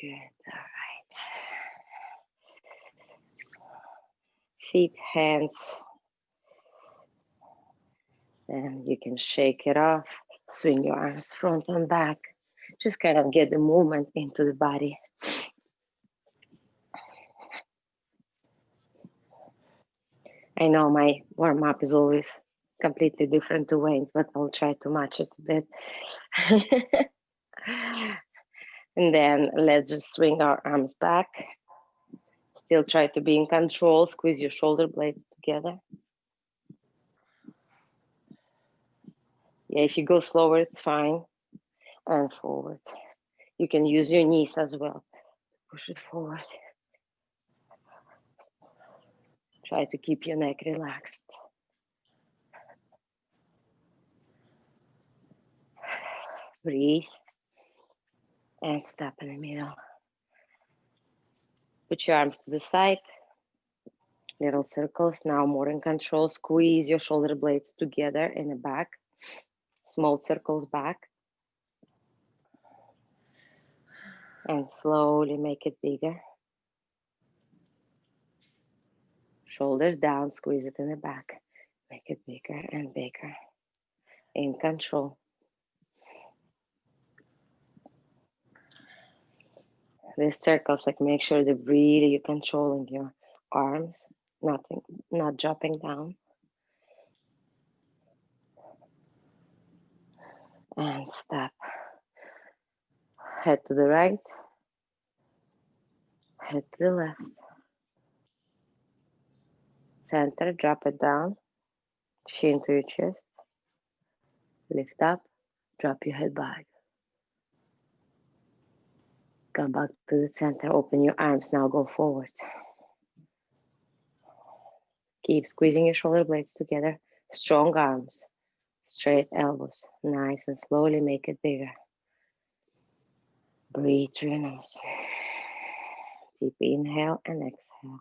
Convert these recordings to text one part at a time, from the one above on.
Good. All right. Feet, hands. And you can shake it off. Swing your arms front and back. Just kind of get the movement into the body. I know my warm-up is always completely different to Wayne's, but I'll try to match it a bit. And then let's just swing our arms back. Still try to be in control. Squeeze your shoulder blades together. Yeah, if you go slower, it's fine. And forward. You can use your knees as well. Push it forward. Try to keep your neck relaxed. Breathe. And stop in the middle. Put your arms to the side. Little circles. Now more in control. Squeeze your shoulder blades together in the back. Small circles back. And slowly make it bigger. Shoulders down, squeeze it in the back. Make it bigger and bigger. In control. These circles, like make sure the breathe, you're controlling your arms, not dropping down. And stop. Head to the right. Head to the left. Center, drop it down. Chin to your chest. Lift up. Drop your head back. Come back to the center. Open your arms. Now go forward. Keep squeezing your shoulder blades together. Strong arms. Straight elbows. Nice and slowly make it bigger. Breathe through your nose. Deep inhale and exhale.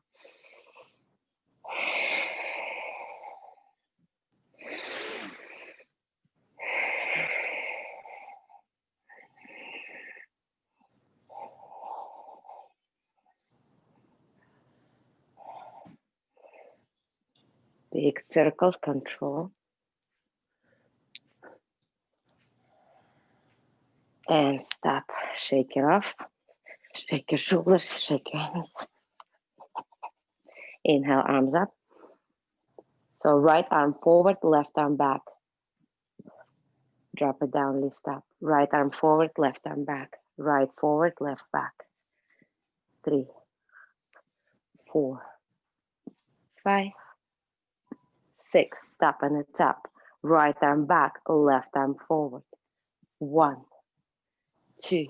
Big circles, control. And stop. Shake it off. Shake your shoulders, shake your hands. Inhale, arms up. So right arm forward, left arm back. Drop it down, lift up. Right arm forward, left arm back. Right forward, left back. 3, 4, 5, 6. Stop on the top. Right arm back, left arm forward. 1, 2,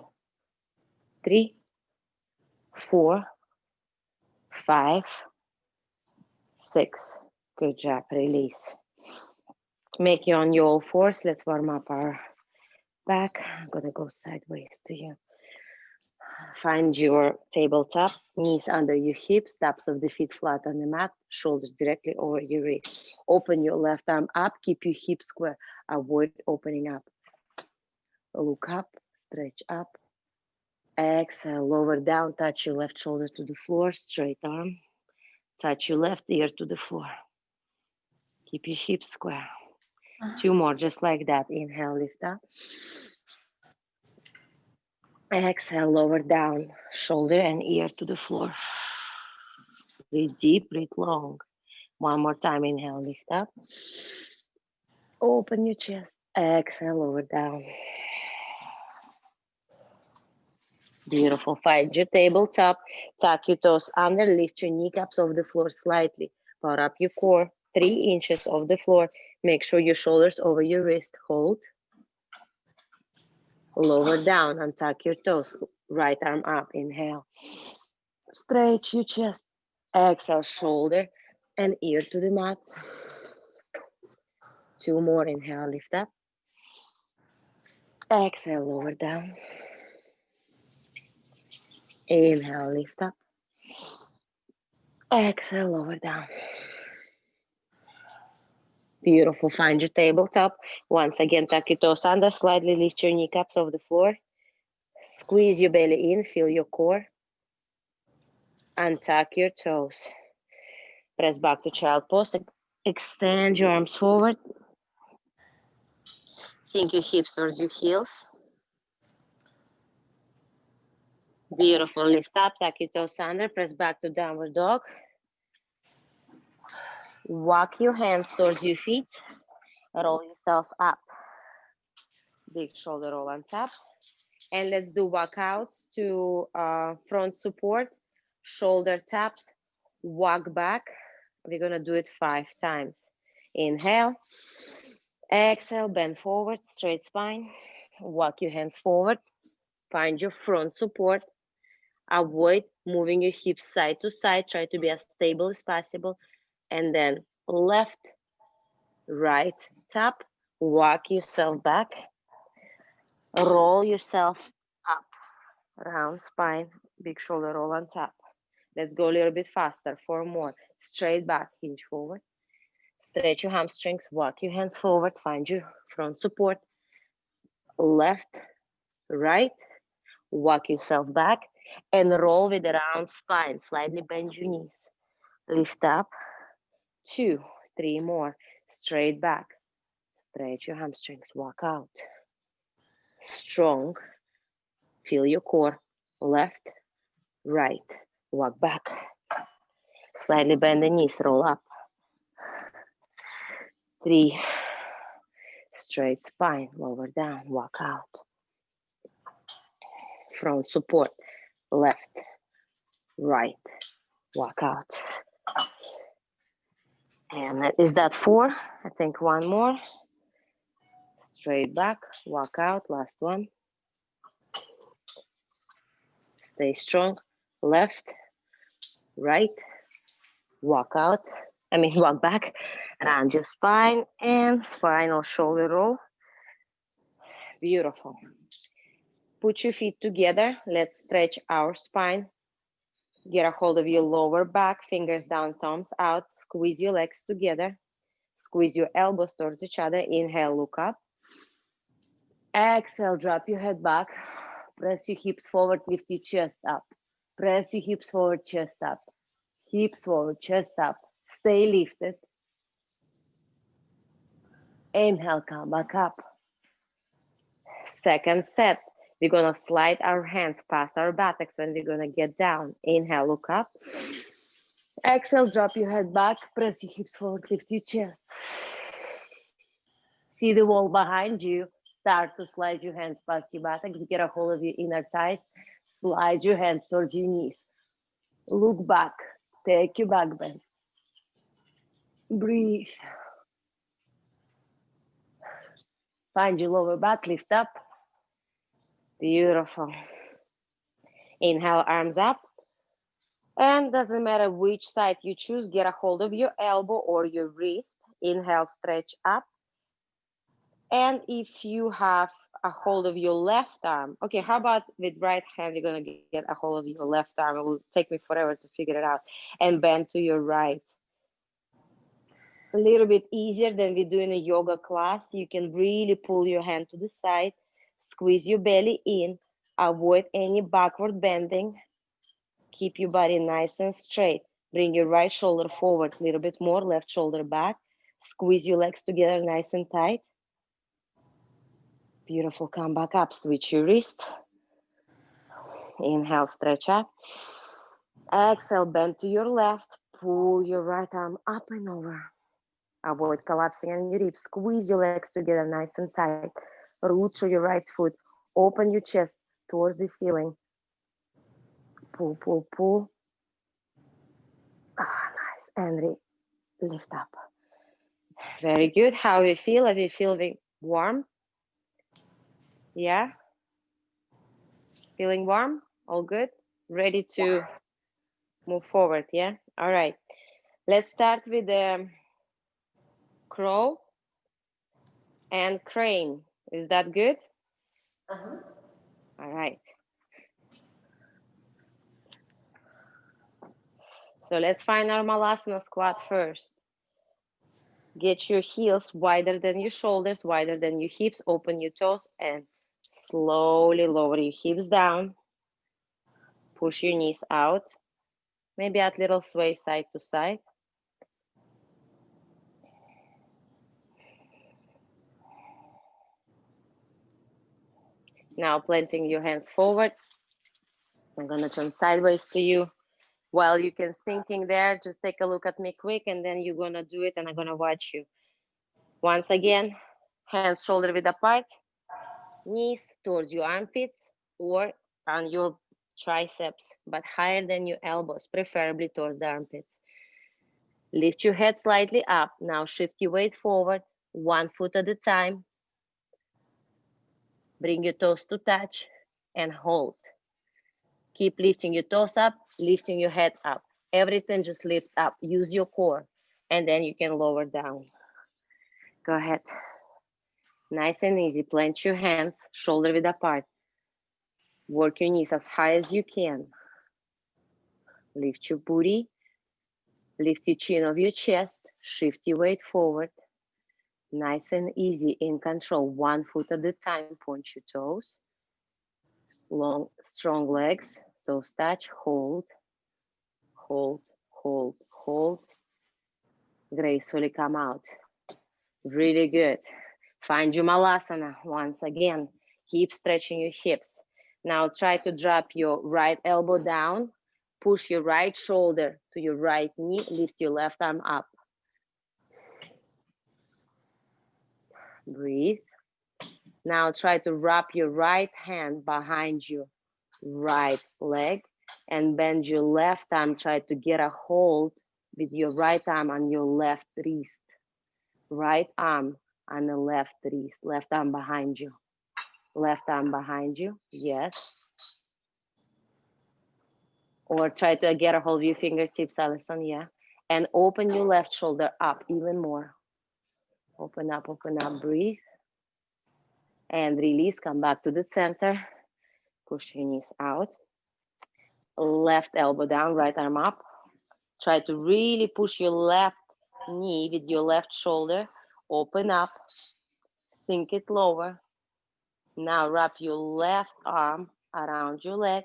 3, 4, 5, 6. Good job. Release. Make you on your all fours. Let's warm up our back. I'm gonna go sideways to you. Find your tabletop, knees under your hips, tops of the feet flat on the mat, shoulders directly over your wrist. Open your left arm up, keep your hips square, avoid opening up. Look up, stretch up. Exhale, lower down, touch your left shoulder to the floor, straight arm. Touch your left ear to the floor. Keep your hips square. 2 more, just like that. Inhale, lift up. Exhale, lower down, shoulder and ear to the floor. Breathe deep, breathe long. 1 more time, inhale, lift up. Open your chest. Exhale, lower down. Beautiful. Find your tabletop. Tuck your toes under, lift your kneecaps off the floor slightly. Power up your core, 3 inches off the floor. Make sure your shoulders over your wrist. Hold. Lower down, untuck your toes. Right arm up, inhale. Stretch your chest. Exhale, shoulder and ear to the mat. 2 more, inhale, lift up. Exhale, lower down. Inhale, lift up. Exhale, lower down. Beautiful. Find your tabletop. Once again, tuck your toes under, slightly lift your kneecaps off the floor. Squeeze your belly in, feel your core. Untuck your toes. Press back to child pose. Extend your arms forward. Sink your hips towards your heels. Beautiful. Lift up, tuck your toes under, press back to downward dog. Walk your hands towards your feet. Roll yourself up. Big shoulder roll on top. And let's do walkouts to front support, shoulder taps, walk back. We're gonna do it 5 times. Inhale, exhale, bend forward, straight spine. Walk your hands forward, find your front support. Avoid moving your hips side to side. Try to be as stable as possible. And then left, right, tap, walk yourself back. Roll yourself up, round spine, big shoulder roll on top. Let's go a little bit faster. 4 more. Straight back, hinge forward. Stretch your hamstrings, walk your hands forward, find your front support. Left, right, walk yourself back and roll with the round spine. Slightly bend your knees. Lift up. 2, 3 more. Straight back. Stretch your hamstrings, walk out. Strong. Feel your core. Left, right, walk back. Slightly bend the knees, roll up. 3, straight spine, lower down, walk out. Front support, left, right, walk out. And is that 4? I think 1 more. Straight back, walk out, last one. Stay strong, left, right, walk out. Walk back, round your spine, and final shoulder roll. Beautiful. Put your feet together. Let's stretch our spine. Get a hold of your lower back, fingers down, thumbs out. Squeeze your legs together. Squeeze your elbows towards each other. Inhale, look up. Exhale, drop your head back. Press your hips forward, lift your chest up. Press your hips forward, chest up. Hips forward, chest up. Stay lifted. Inhale, come back up. Second set. We're gonna slide our hands past our buttocks when we're gonna get down. Inhale, look up. Exhale, drop your head back. Press your hips forward, lift your chest. See the wall behind you. Start to slide your hands past your buttocks. Get a hold of your inner thighs. Slide your hands towards your knees. Look back. Take your back bend. Breathe. Find your lower back. Lift up. Beautiful. Inhale, arms up. And doesn't matter which side you choose, get a hold of your elbow or your wrist. Inhale, stretch up. And if you have a hold of your left arm, okay, how about with right hand, you're gonna get a hold of your left arm. It will take me forever to figure it out. And bend to your right. A little bit easier than we do in a yoga class. You can really pull your hand to the side, squeeze your belly in, avoid any backward bending. Keep your body nice and straight. Bring your right shoulder forward a little bit more, left shoulder back. Squeeze your legs together nice and tight. Beautiful, come back up, switch your wrist. Inhale, stretch up. Exhale, bend to your left. Pull your right arm up and over. Avoid collapsing on your ribs. Squeeze your legs together nice and tight. Root to your right foot. Open your chest towards the ceiling. Pull, pull, pull. Nice. And lift up. Very good. How we feel? Are we feeling warm? Yeah? Feeling warm? All good? Ready to move forward, yeah? All right. Let's start with the crow and crane. Is that good? All right. So let's find our Malasana squat first. Get your heels wider than your shoulders, wider than your hips. Open your toes and Slowly lower your hips down. Push your knees out. Maybe add little sway side to side. Now planting your hands forward. I'm gonna turn sideways to you. While you can thinking there, just take a look at me quick and then you're gonna do it and I'm gonna watch you. Once again, hands shoulder width apart, knees towards your armpits or on your triceps, but higher than your elbows, preferably towards the armpits. Lift your head slightly up. Now shift your weight forward, 1 foot at a time. Bring your toes to touch and hold. Keep lifting your toes up, lifting your head up. Everything just lift up. Use your core, and then you can lower down. Go ahead. Nice and easy. Plant your hands, shoulder width apart. Work your knees as high as you can. Lift your booty. Lift your chin of your chest. Shift your weight forward. Nice and easy, in control. 1 foot at a time. Point your toes. Long, strong legs. Toes touch. Hold. Hold, hold, hold. Gracefully come out. Really good. Find your malasana once again. Keep stretching your hips. Now try to drop your right elbow down. Push your right shoulder to your right knee. Lift your left arm up. Breathe. Now try to wrap your right hand behind your right leg and bend your left arm. Try to get a hold with your right arm on your left wrist. Right arm on the left wrist. Left arm behind you. Left arm behind you. Yes. Or try to get a hold of your fingertips, Alison. Yeah. And open your left shoulder up even more. Open up, breathe. And release, come back to the center. Push your knees out. Left elbow down, right arm up. Try to really push your left knee with your left shoulder. Open up, sink it lower. Now wrap your left arm around your leg.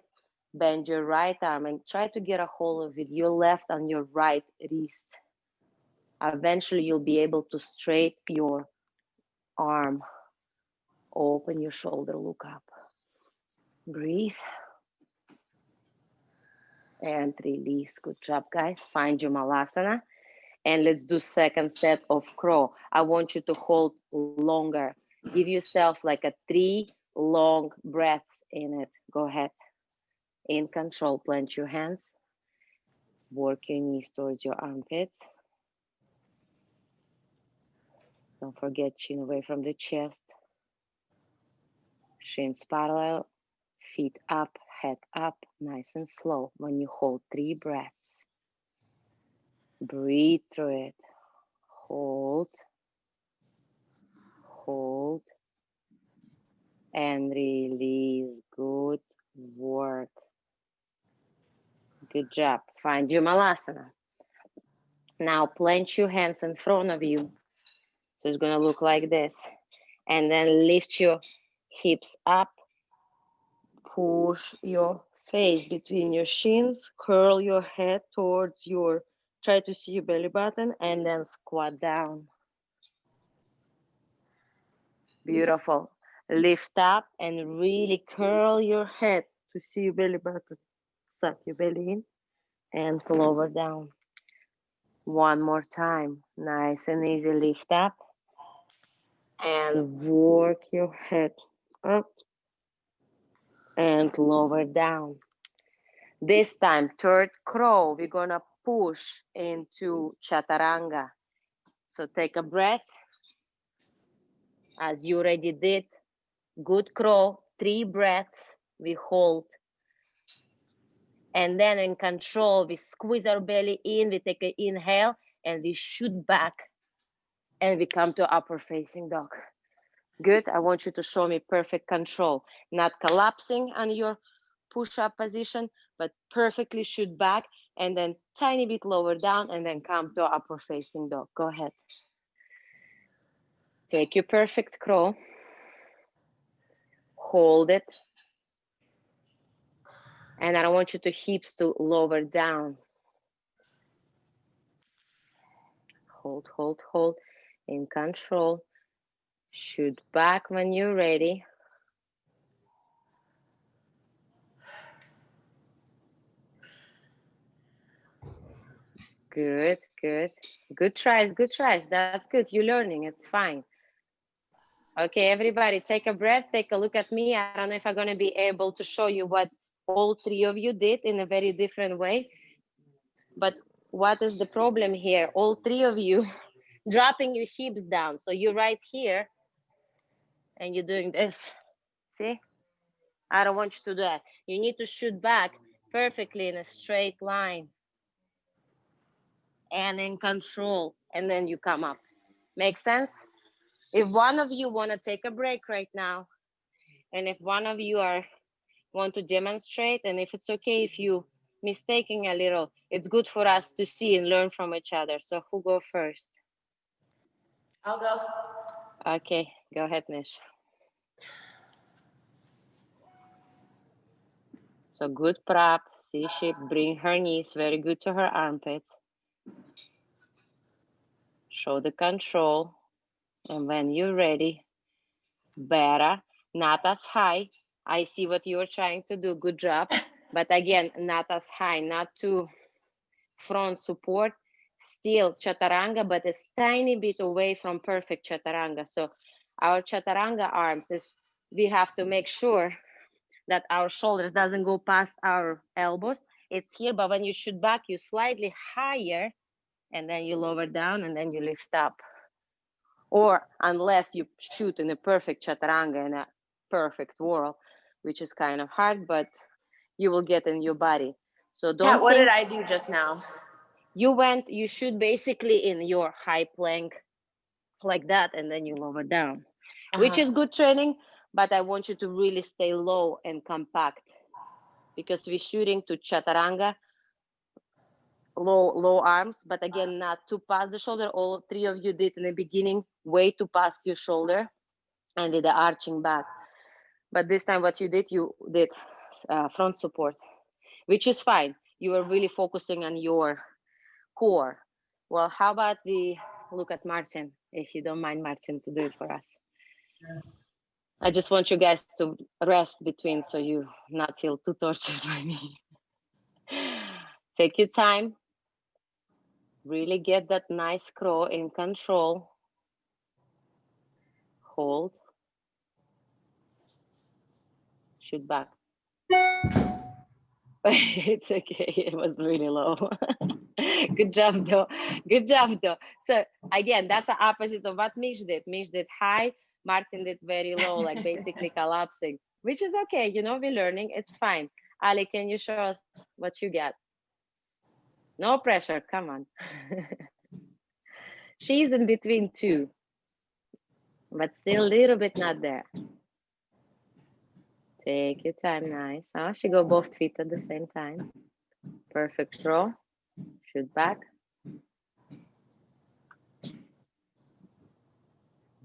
Bend your right arm and try to get a hold of it, your left on your right wrist. Eventually, you'll be able to straighten your arm. Open your shoulder, look up. Breathe. And release. Good job, guys. Find your malasana. And let's do second set of crow. I want you to hold longer. Give yourself like a 3 long breaths in it. Go ahead. In control, plant your hands. Work your knees towards your armpits. Don't forget chin away from the chest. Shins parallel, feet up, head up, nice and slow when you hold 3 breaths. Breathe through it. Hold, hold, and release. Good work. Good job. Find your malasana. Now plant your hands in front of you. So it's gonna look like this. And then lift your hips up. Push your face between your shins, curl your head towards your, try to see your belly button, and then squat down. Beautiful. Lift up and really curl your head to see your belly button. Suck your belly in and lower down. One more time. Nice and easy. Lift up and work your head up and lower down. This time, third crow, we're gonna push into chaturanga. So take a breath, as you already did. Good crow, 3 breaths, we hold. And then in control, we squeeze our belly in, we take an inhale, and we shoot back, and we come to upward facing dog. Good, I want you to show me perfect control, not collapsing on your push-up position, but perfectly shoot back, and then tiny bit lower down, and then come to upward facing dog. Go ahead. Take your perfect crow. hold it. And I don't want you to hips to lower down. Hold, hold, hold, in control. Shoot back when you're ready. Good, good. Good tries, good tries. That's good. You're learning, it's fine. Okay, everybody take a breath, take a look at me. I don't know if I'm gonna be able to show you what all three of you did in a very different way. But what is the problem here? All three of you dropping your hips down. So you're right here and you're doing this. See? I don't want you to do that. You need to shoot back perfectly in a straight line and in control, and then you come up. Make sense? If one of you want to take a break right now, and if one of you want to demonstrate, and if it's okay if you mistaking a little, it's good for us to see and learn from each other. So who go first? I'll go. Okay, go ahead, Nish. So good prop. See, she bring her knees very good to her armpits. Show the control. And when you're ready, better, not as high. I see what you're trying to do. Good job. But again, not as high, not too front support. Still chaturanga, but it's tiny bit away from perfect chaturanga. So our chaturanga arms is, we have to make sure that our shoulders doesn't go past our elbows. It's here, but when you shoot back, you slightly higher, and then you lower down, and then you lift up. Or unless you shoot in a perfect chaturanga in a perfect whirl, which is kind of hard, but you will get in your body. So don't Pat, what think did I do just now? you shoot basically in your high plank like that, and then you lower down, which is good training, but I want you to really stay low and compact, because we're shooting to chaturanga, low arms, but again, not too past the shoulder. All three of you did in the beginning, way too past your shoulder and with the arching back. But this time what you did front support, which is fine. You are really focusing on your core. Well, how about we look at Martin, if you don't mind, Martin, to do it for us. I just want you guys to rest between, so you not feel too tortured by me. Take your time. Really get that nice crow in control. Hold. Shoot back. It's okay, it was really low. Good job though, good job though. So again, that's the opposite of what Mish did. Mish did high, Martin did very low, like basically collapsing, which is okay, you know, we're learning, it's fine. Ali, can you show us what you got? No pressure, come on. She's in between two, but still a little bit not there. Take your time, nice. Oh, she go both feet at the same time. Perfect throw. Shoot back.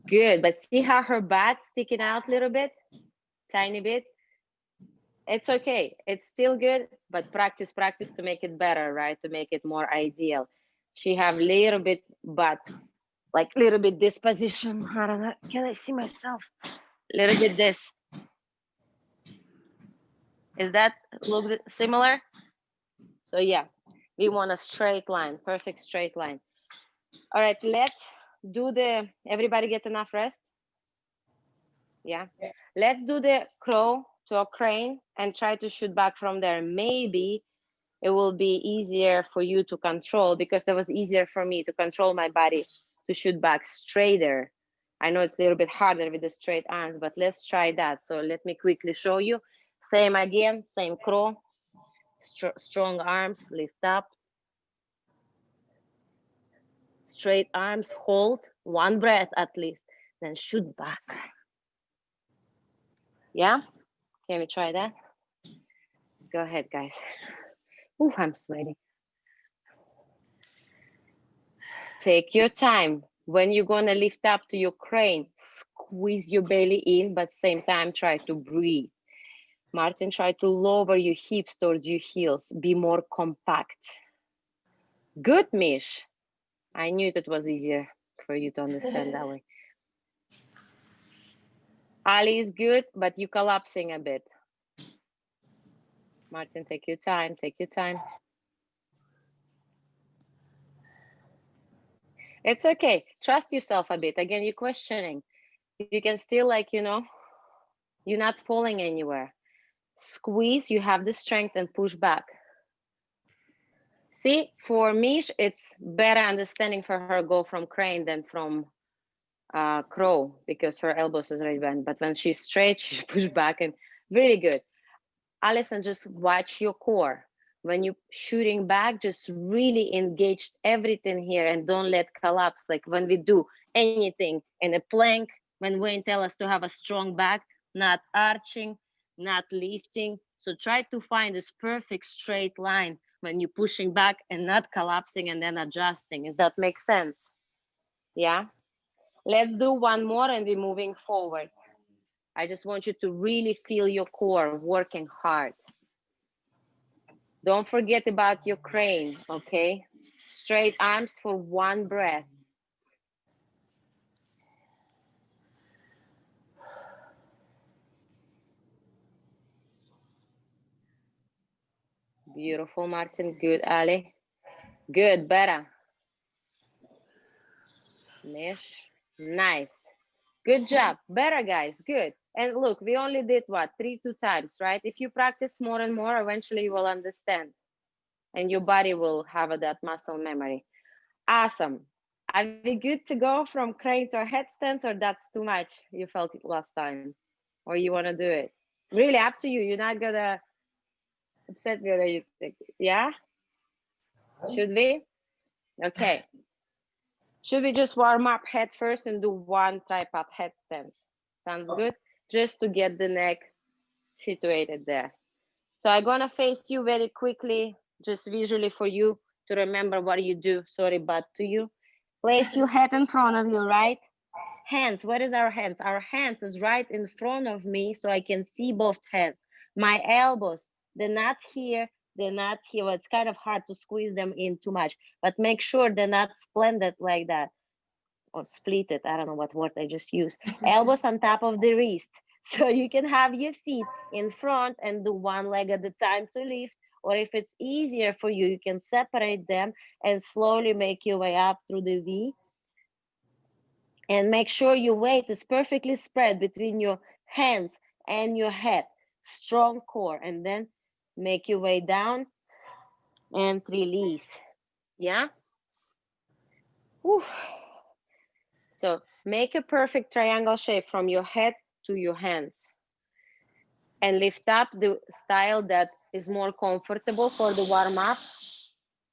Good, but see how her butt's sticking out a little bit? Tiny bit? It's okay, it's still good, but practice to make it better, right? To make it more ideal. She have little bit butt, like little bit this position. I don't know, can I see myself? Little bit this. Is that look similar? So yeah, we want a straight line, perfect straight line. All right, let's do everybody get enough rest? Yeah. Let's do the crow to a crane and try to shoot back from there. Maybe it will be easier for you to control, because it was easier for me to control my body to shoot back straighter. I know it's a little bit harder with the straight arms, but let's try that. So let me quickly show you. Same again, same crow, strong arms, lift up. Straight arms, hold, one breath at least, then shoot back. Yeah, can we try that? Go ahead, guys. Ooh, I'm sweating. Take your time. When you're gonna lift up to your crane, squeeze your belly in, but same time try to breathe. Martin, try to lower your hips towards your heels. Be more compact. Good, Mish. I knew it was easier for you to understand that way. Ali is good, but you collapsing a bit. Martin, take your time, take your time. It's okay. Trust yourself a bit. Again, you're questioning. You can still, like, you know, you're not falling anywhere. Squeeze, you have the strength, and push back. See, for Mish, it's better understanding for her go from crane than from crow, because her elbows is already bent. But when she's straight, she push back, and really good. Alison, just watch your core. When you're shooting back, just really engage everything here and don't let collapse. Like when we do anything in a plank, when Wayne tell us to have a strong back, not arching, not lifting. So try to find this perfect straight line when you're pushing back and not collapsing and then adjusting. Does that make sense? Yeah. Let's do one more and we're moving forward. I just want you to really feel your core working hard. Don't forget about your crane, okay? Straight arms for one breath. Beautiful, Martin. Good, Ali. Good, better. Mish, nice. Good job. Better, guys. Good. And look, we only did what? 2 times, right? If you practice more and more, eventually you will understand. And your body will have that muscle memory. Awesome. Are we good to go from crane to a headstand, or that's too much? You felt it last time, or you want to do it? Really up to you. You're not gonna upset me, or you think, yeah? Should we? Okay. Should we just warm up head first and do one tripod headstand? Sounds good? Just to get the neck situated there. So I'm gonna face you very quickly, just visually for you to remember what you do. Sorry, but to you. Place your head in front of you, right? Hands, where is our hands? Our hands is right in front of me so I can see both hands. My elbows, they're not here, they're not here. Well, it's kind of hard to squeeze them in too much, but make sure they're not splendid like that. Or split it, I don't know what word I just used. Elbows on top of the wrist. So you can have your feet in front and do one leg at a time to lift. Or if it's easier for you, you can separate them and slowly make your way up through the V. And make sure your weight is perfectly spread between your hands and your head. Strong core. And then make your way down and release. Yeah? Whew. So make a perfect triangle shape from your head to your hands. And lift up the style that is more comfortable for the warm up.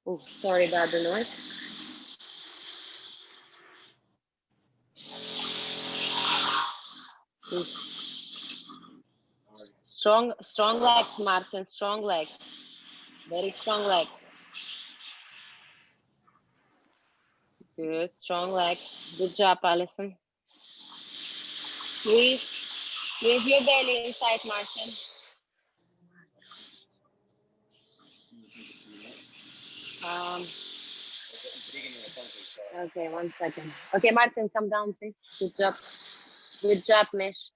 Oh, sorry about the noise. Strong legs, Martin, strong legs. Very strong legs. Good, strong legs. Good job, Alison. Squeeze your belly inside, Martin. Okay, 1 second. Okay, Martin, come down, please. Good job. Good job, Mish.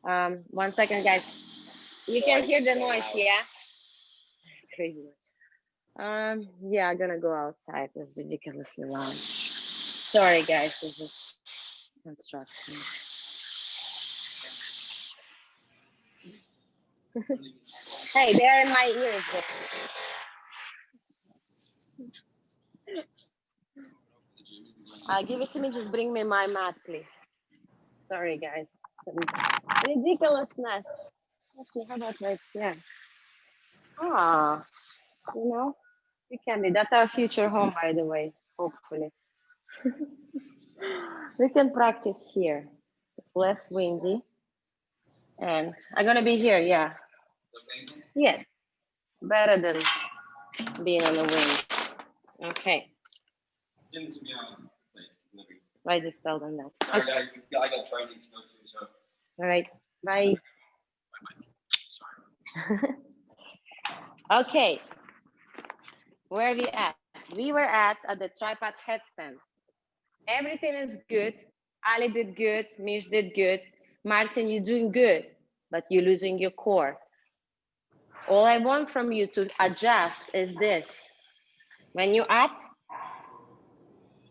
1 second, guys. You can hear the noise, yeah? Crazy noise. Yeah, I'm gonna go outside. It's ridiculously loud. Sorry, guys. This is construction. Hey, they're in my ears. Give it to me. Just bring me my mat, please. Sorry, guys. Some ridiculousness. Actually, how about right here? Ah, you know, it can be. That's our future home, by the way. Hopefully, we can practice here. It's less windy, and I'm gonna be here. Yeah. Yes. Better than being on the wind. Okay. I just tell them that. Sorry guys, I got training to go to, so. All right, bye. Okay, where are we at? We were at the tripod headstand. Everything is good. Ali did good, Mish did good. Martin, you're doing good, but you're losing your core. All I want from you to adjust is this. When you're up,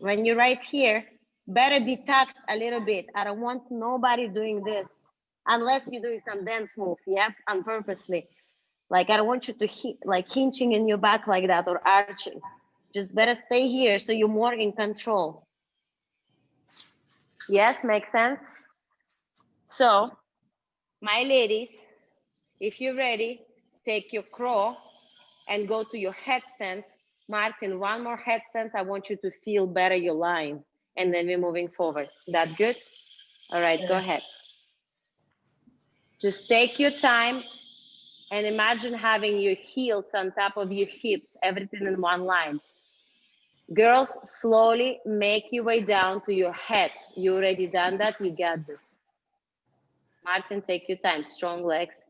when you're right here, better be tucked a little bit. I don't want nobody doing this unless you're doing some dance move, yep, and purposely. Like, I don't want you to like hinching in your back like that or arching. Just better stay here so you're more in control. Yes, makes sense? So, my ladies, if you're ready, take your crow and go to your headstand. Martin, one more headstand. I want you to feel better your line. And then we're moving forward. That good? All right, go ahead. Just take your time and imagine having your heels on top of your hips, everything in one line. Girls, slowly make your way down to your head. You already done that, you got this. Martin, take your time, strong legs.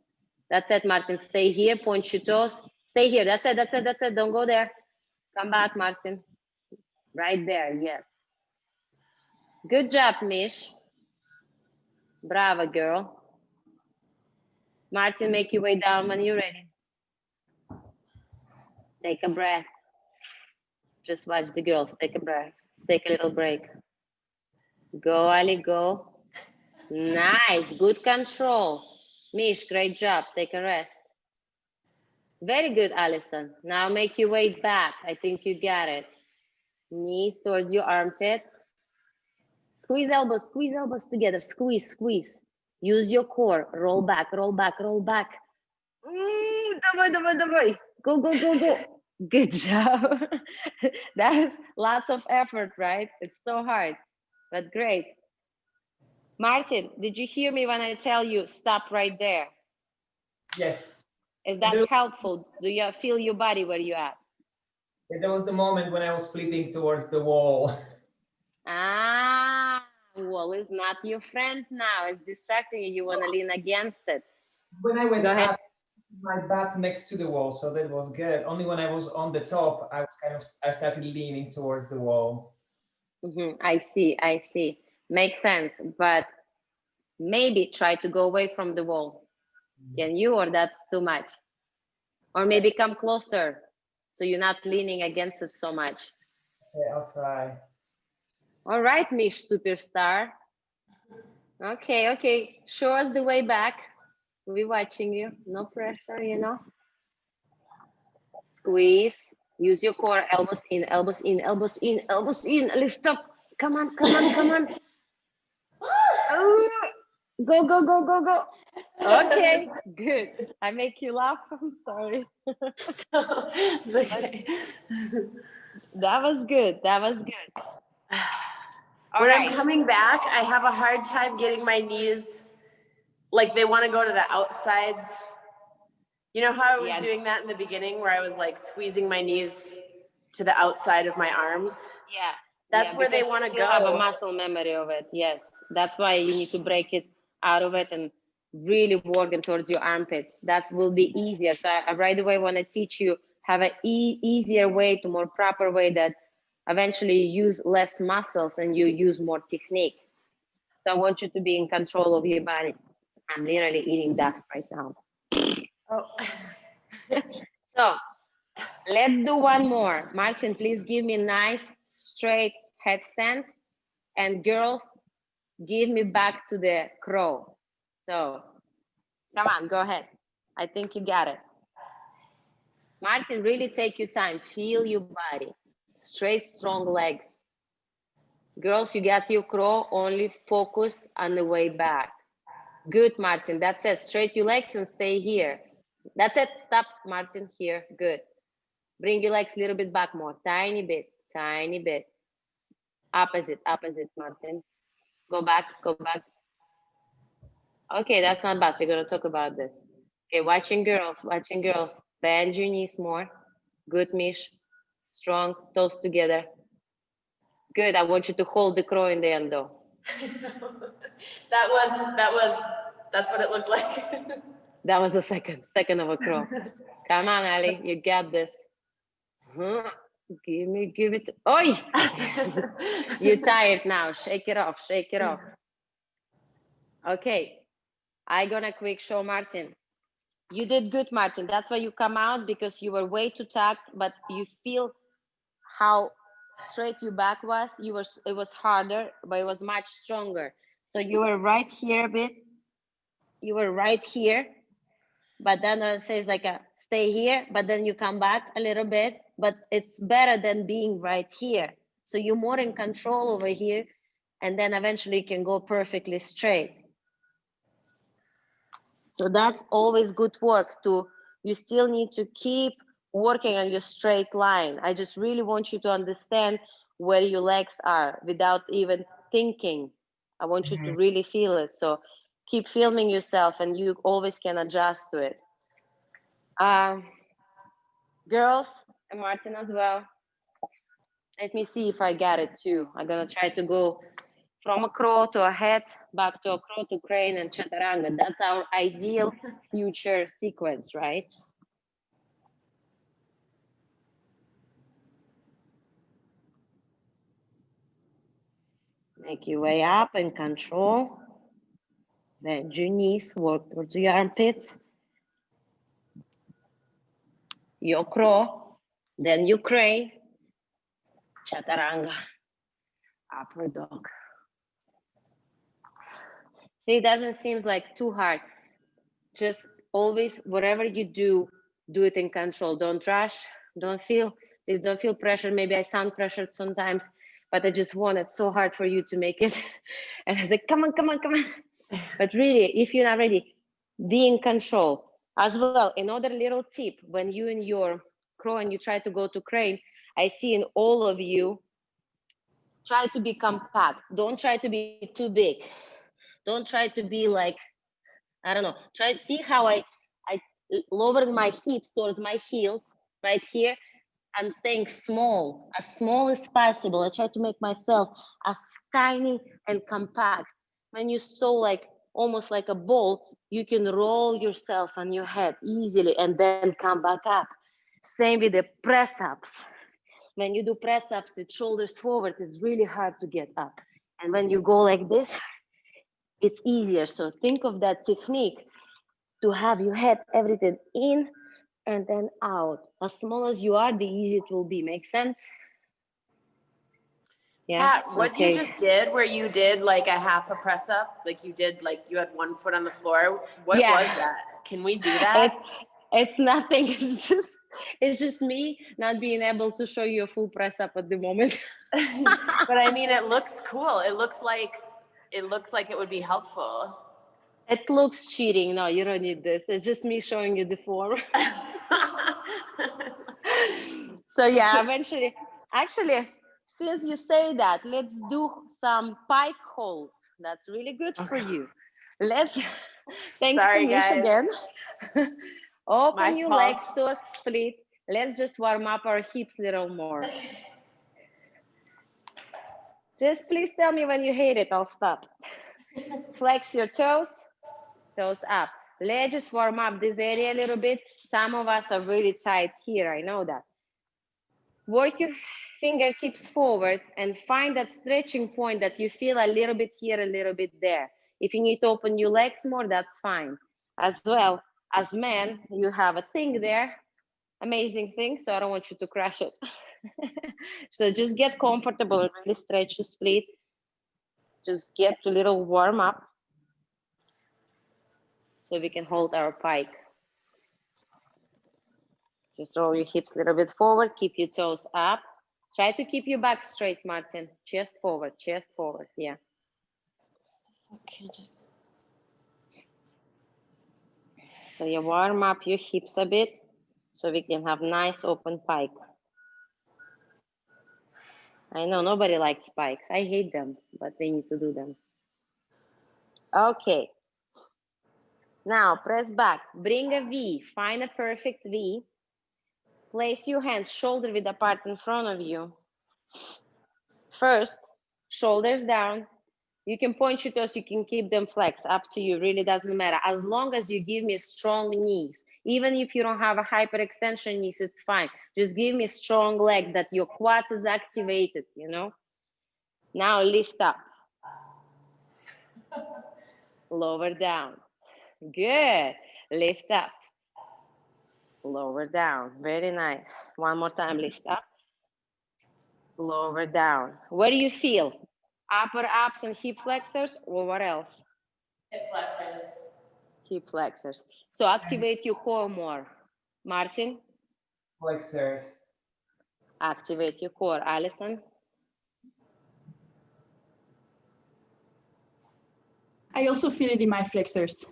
That's it, Martin, stay here, point your toes. Stay here, that's it, that's it, that's it, don't go there. Come back, Martin. Right there, yes. Good job, Mish. Bravo, girl. Martin, make your way down when you're ready. Take a breath. Just watch the girls, take a breath. Take a little break. Go, Ali, go. Nice, good control. Mish, great job, take a rest. Very good, Allison. Now make your way back. I think you got it. Knees towards your armpits. Squeeze elbows together. Squeeze, squeeze. Use your core. Roll back, roll back, roll back. Давай, давай, давай. Go, go, go, go. Good job. That's lots of effort, right? It's so hard, but great. Martin, did you hear me when I tell you stop right there? Yes. Is that helpful? Do you feel your body where you at? Yeah, there was the moment when I was flipping towards the wall. Ah, wall is not your friend now. It's distracting you. You want to lean against it. When I went Go ahead. up, my butt next to the wall, so that was good. Only when I was on the top, I started leaning towards the wall. I see, I see. Makes sense, but maybe try to go away from the wall. Can you, or that's too much? Or maybe come closer so you're not leaning against it so much. Okay, I'll try. All right, Mish superstar. Okay, okay. Show us the way back. We're watching you. No pressure, you know. Squeeze. Use your core. Elbows in, elbows in, elbows in, elbows in. Lift up. Come on, come on, come on. Oh, go, go, go, go, go. Okay, good. I make you laugh. I'm sorry. It's okay. That was good. That was good. All When right. I'm coming back, I have a hard time getting my knees, like they want to go to the outsides. You know how I was doing that in the beginning where I was like squeezing my knees to the outside of my arms? Yeah. That's where they want to go. Have a muscle memory of it. Yes. That's why you need to break it out of it and really working towards your armpits. That will be easier. So I right away want to teach you have an easier way to more proper way that eventually you use less muscles and you use more technique. So I want you to be in control of your body. I'm literally eating dust right now. Oh. So let's do one more. Martin, please give me nice straight headstands. And girls, give me back to the crow. So come on, go ahead. I think you got it. Martin, really take your time. Feel your body. Straight, strong legs. Girls, you got your crow. Only focus on the way back. Good, Martin. That's it. Straight your legs and stay here. That's it. Stop, Martin. Here. Good. Bring your legs a little bit back more. Tiny bit. Tiny bit. Opposite. Opposite, Martin. Go back. Go back. Okay, that's not bad. We're going to talk about this. Okay, watching girls. Watching girls. Bend your knees more. Good, Mish. Strong. Toes together. Good. I want you to hold the crow in the end though. That's what it looked like. That was a second of a crow. Come on, Ali, you got this. Give it. Oi! You're tired now. Shake it off, shake it off. Okay, I gonna quick show Martin. You did good, Martin. That's why you come out, because you were way too tucked, but you feel how straight your back was. It was harder, but it was much stronger. So you were right here a bit. You were right here, but then it says like stay here, but then you come back a little bit, but it's better than being right here. So you're more in control over here, and then eventually you can go perfectly straight. So that's always good work too. You still need to keep working on your straight line. I just really want you to understand where your legs are without even thinking. I want you to really feel it. So keep filming yourself, and you always can adjust to it. Girls, and Martin as well. Let me see if I got it too. I'm gonna try to go from a crow to a head, back to a crow to crane and chaturanga. That's our ideal future sequence, right? Make your way up and control. Bend your knees, work towards your armpits. Your crow, then you crane, chaturanga, upward dog. See, it doesn't seem like too hard. Just always, whatever you do it in control. Don't rush, don't feel pressure. Maybe I sound pressured sometimes, but I just want it so hard for you to make it. And I said, come on. But really, if you're not ready, be in control. As well, another little tip, when you and your crow and you try to go to crane, I see in all of you, try to be compact. Don't try to be too big. Don't try to be like, I don't know, try to see how I lower my hips towards my heels right here. I'm staying small as possible. I try to make myself as tiny and compact. When you're so like, almost like a ball, you can roll yourself on your head easily and then come back up. Same with the press ups. When you do press ups with shoulders forward, it's really hard to get up. And when you go like this, it's easier. So think of that technique to have your head everything in and then out. As small as you are, the easier it will be. Make sense? Yeah. Pat, what you just did, where you did like a half a press up, like you did, like you had 1 foot on the floor. What was that? Can we do that? It's nothing. It's just me not being able to show you a full press up at the moment. But I mean, it looks cool. It looks like it would be helpful. It looks cheating. No, you don't need this. It's just me showing you the form. So yeah, eventually, actually, since you say that, let's do some pike holds. That's really good for you. Let's, thanks to Mish again. Open your legs to a split. Let's just warm up our hips a little more. Just please tell me when you hate it, I'll stop. Flex your toes up. Let's just warm up this area a little bit. Some of us are really tight here, I know that. Work your fingertips forward and find that stretching point that you feel a little bit here, a little bit there. If you need to open your legs more, that's fine. As well, as men, you have a thing there, amazing thing, so I don't want you to crush it. So just get comfortable and really stretch your split. Just get a little warm up so we can hold our pike. Just roll your hips a little bit forward, keep your toes up. Try to keep your back straight, Martin. Chest forward, yeah. So you warm up your hips a bit so we can have nice open pike. I know nobody likes spikes. I hate them, but we need to do them. Okay. Now press back, bring a V, find a perfect V. Place your hands shoulder width apart in front of you. First, shoulders down. You can point your toes, you can keep them flexed, up to you, really doesn't matter. As long as you give me strong knees, even if you don't have a hyperextension knees, it's fine. Just give me strong legs that your quads is activated, you know? Now lift up. Lower down. Good. Lift up. Lower down. Very nice. One more time, lift up. Lower down. Where do you feel? Upper abs and hip flexors, or what else? Hip flexors. Hip flexors. So activate your core more. Martin, Flexors. activate your core. Alison, I also feel it in my flexors.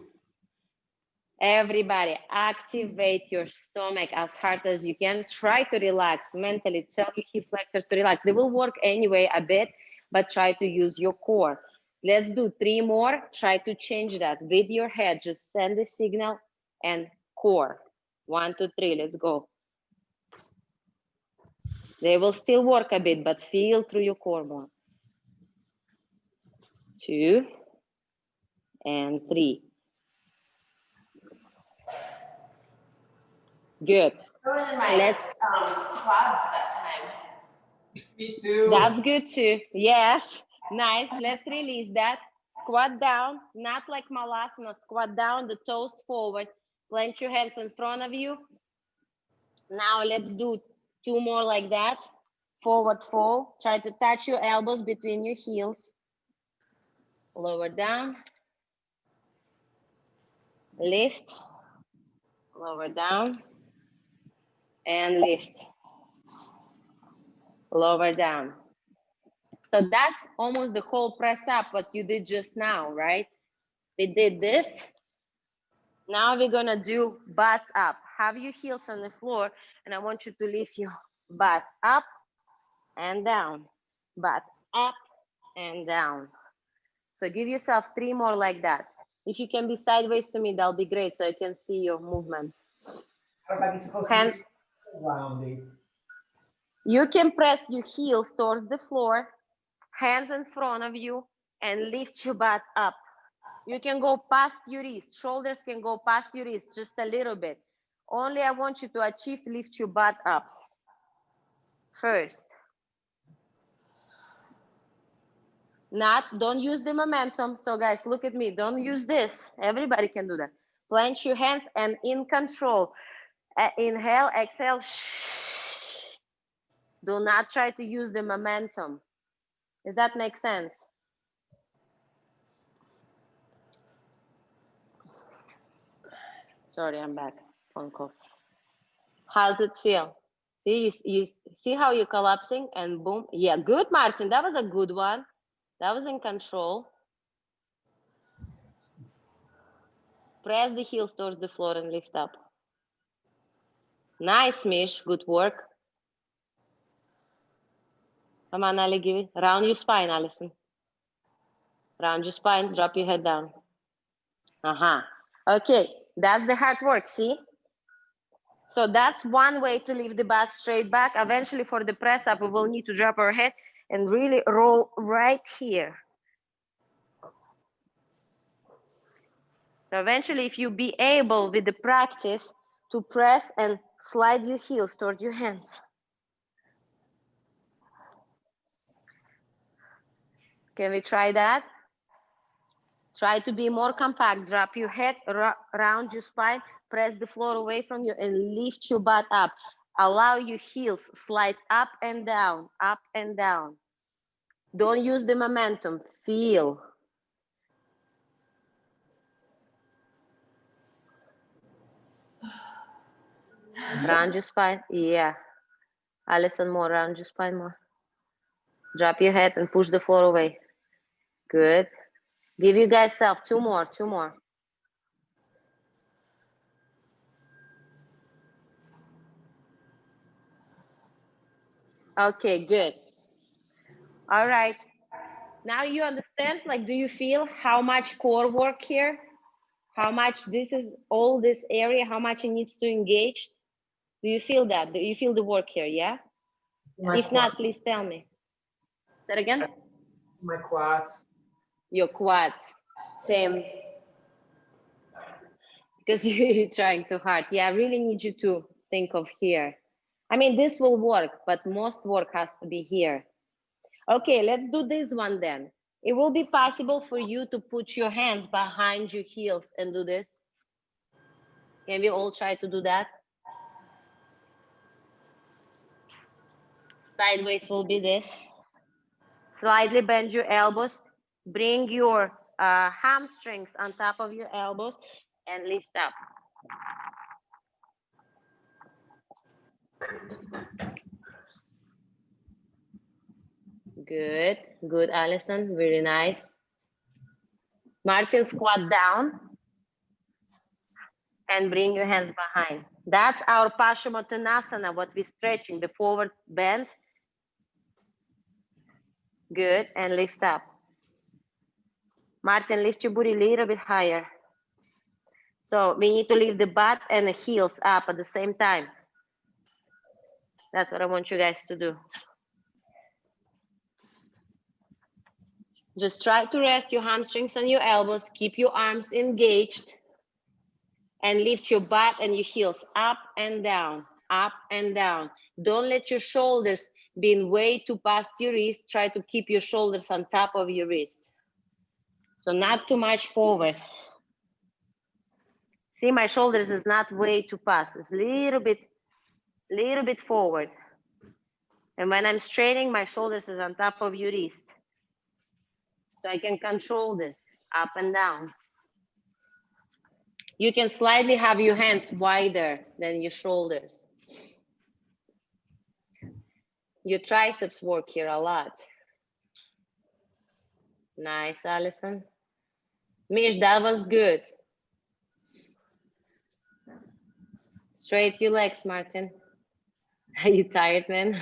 everybody activate your stomach as hard as you can. Try to relax mentally. Tell your hip flexors to relax. They will work anyway a bit, but try to use your core. Let's do 3 more. Try to change that with your head. Just send the signal and core. 1, 2, 3. Let's go. They will still work a bit, but feel through your core more. 2 and 3. Good. Going in my Let's. quads that time. Me too. That's good too. Yes. Nice. Let's release that. Squat down, not like Malasana. Squat down, the toes forward. Plant your hands in front of you. Now let's do 2 more like that. Forward fold. Try to touch your elbows between your heels. Lower down. Lift. Lower down. And lift. Lower down. So that's almost the whole press up what you did just now, right? We did this. Now we're gonna do butts up. Have your heels on the floor, and I want you to lift your butt up and down, butt up and down. So give yourself 3 more like that. If you can be sideways to me, that'll be great, so I can see your movement. Everybody's supposed Hands. to be rounded. You can press your heels towards the floor, hands in front of you, and lift your butt up. You can go past your wrist. Shoulders can go past your wrist just a little bit. Only I want you to achieve lift your butt up. First. Don't use the momentum. So guys, look at me. Don't use this. Everybody can do that. Plant your hands and in control. Inhale, exhale. Do not try to use the momentum. Does that make sense? Sorry, I'm back. Phone call. How's it feel? See, you see how you're collapsing and boom. Yeah, good, Martin. That was a good one. That was in control. Press the heels towards the floor and lift up. Nice, Mish. Good work. Come on, Ali, give it. Round your spine, Alison. Round your spine, drop your head down. Okay, that's the hard work, see? So that's one way to lift the butt straight back. Eventually for the press up, we will need to drop our head and really roll right here. So eventually, if you be able with the practice to press and slide your heels towards your hands. Can we try that? Try to be more compact. Drop your head, round your spine, press the floor away from you and lift your butt up. Allow your heels slide up and down, up and down. Don't use the momentum, feel. Round your spine, yeah. Alison, more, round your spine more. Drop your head and push the floor away. Good. Give you guys self 2 more, 2 more. Okay, good. All right. Now you understand, like, do you feel how much core work here? How much this is all this area, how much it needs to engage? Do you feel that? Do you feel the work here, yeah? If not, please tell me. Say it again. My quads. Your quads. Same. Because you're trying too hard. Yeah, I really need you to think of here. I mean, this will work, but most work has to be here. Okay, let's do this one then. It will be possible for you to put your hands behind your heels and do this. Can we all try to do that? Sideways will be this. Slightly bend your elbows. Bring your hamstrings on top of your elbows and lift up. Good, good, Allison, very nice. Martin, squat down and bring your hands behind. That's our Paschimottanasana, what we're stretching, the forward bend. Good, and lift up. Martin, lift your booty a little bit higher. So we need to lift the butt and the heels up at the same time. That's what I want you guys to do. Just try to rest your hamstrings on your elbows, keep your arms engaged, and lift your butt and your heels up and down, up and down. Don't let your shoulders be way too past your wrist. Try to keep your shoulders on top of your wrist. So not too much forward. See, my shoulders is not way too past. It's a little bit forward. And when I'm straightening, my shoulders is on top of your wrist. So I can control this up and down. You can slightly have your hands wider than your shoulders. Your triceps work here a lot. Nice, Allison. Mish, that was good. Straight your legs, Martin. Are you tired, man?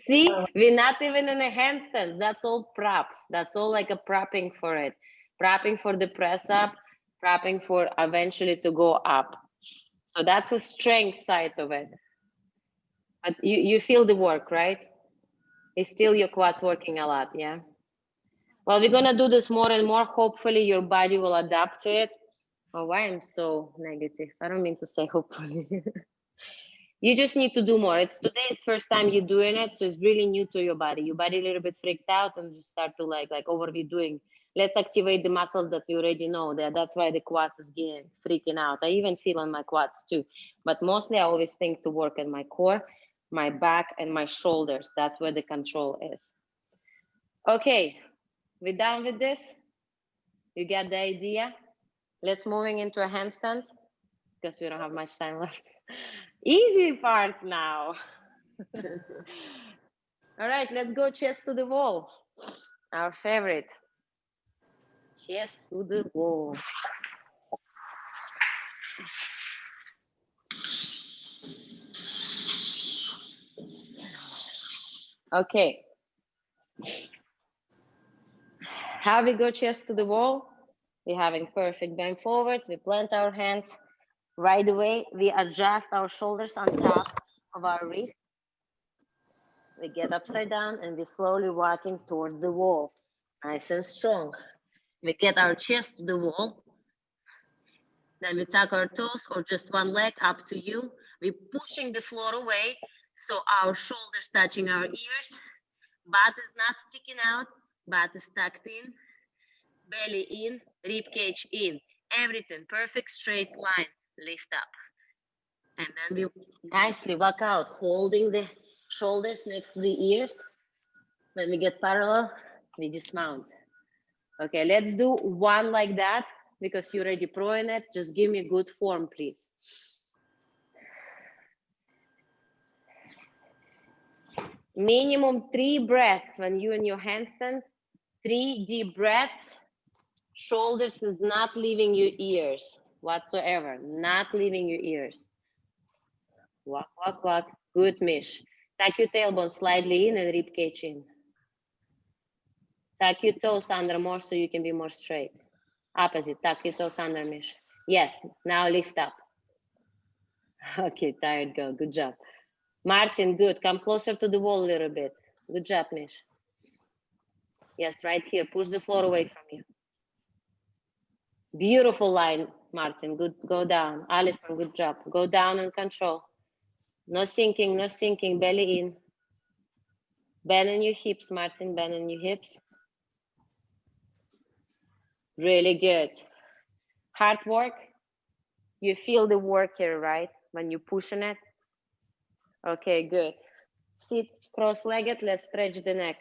See, we're not even in a handstand. That's all props. That's all like a propping for it. Propping for the press up, propping for eventually to go up. So that's a strength side of it. But you feel the work, right? It's still your quads working a lot, yeah? Well, we're gonna do this more and more. Hopefully your body will adapt to it. Oh, why I'm so negative? I don't mean to say hopefully. You just need to do more. It's today's first time you're doing it, so it's really new to your body. Your body a little bit freaked out and just start to like overdoing. Let's activate the muscles that we already know. That's why the quads is getting freaking out. I even feel on my quads too. But mostly I always think to work in my core, my back, and my shoulders. That's where the control is. Okay, we're done with this. You get the idea? Let's moving into a handstand because we don't have much time left. Easy part now. All right, let's go chest to the wall. Our favorite. Chest to the wall. Okay. How we go chest to the wall? We're having perfect bend forward. We plant our hands. Right away, we adjust our shoulders on top of our wrist. We get upside down and we're slowly walking towards the wall. Nice and strong. We get our chest to the wall. Then we tuck our toes or just one leg, up to you. We're pushing the floor away so our shoulders touching our ears. Butt is not sticking out, butt is tucked in. Belly in, rib cage in. Everything perfect, straight line. Lift up. And then we nicely walk out, holding the shoulders next to the ears. When we get parallel, we dismount. Okay, let's do one like that because you're already pro in it. Just give me good form, please. Minimum 3 breaths when you in your handstands. 3 deep breaths. Shoulders is not leaving your ears whatsoever. Not leaving your ears. Walk, walk, walk. Good, Mish. Tuck your tailbone slightly in and rib cage in. Tuck your toes under more so you can be more straight. Opposite, tuck your toes under, Mish. Yes, now lift up. Okay, tired girl, good job. Martin, good, come closer to the wall a little bit. Good job, Mish. Yes, right here. Push the floor away from you. Beautiful line, Martin. Good. Go down. Alison, good job. Go down and control. No sinking, no sinking. Belly in. Bend in your hips, Martin. Bend in your hips. Really good. Hard work. You feel the work here, right? When you're pushing it. Okay, good. Sit cross-legged. Let's stretch the neck.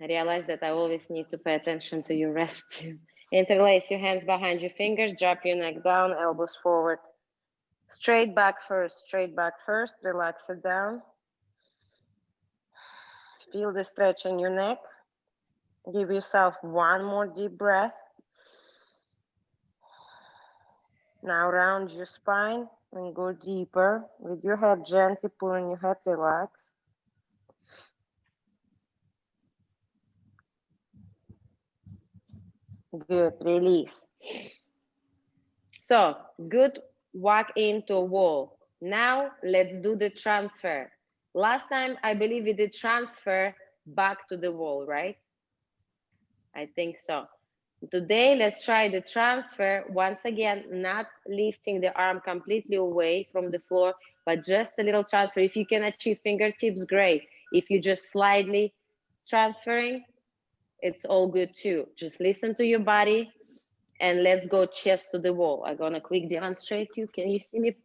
I realize that I always need to pay attention to your rest. Interlace your hands behind your fingers, drop your neck down, elbows forward. Straight back first, relax it down. Feel the stretch in your neck. Give yourself one more deep breath. Now round your spine and go deeper. With your head gently pulling your head, relax. Good, release. So, good walk into a wall. Now, let's do the transfer. Last time, I believe we did transfer back to the wall, right? I think so. Today, let's try the transfer. Once again, not lifting the arm completely away from the floor, but just a little transfer. If you can achieve fingertips, great. If you just slightly transferring, it's all good too. Just listen to your body and let's go chest to the wall. I'm gonna quick demonstrate you. Can you see me?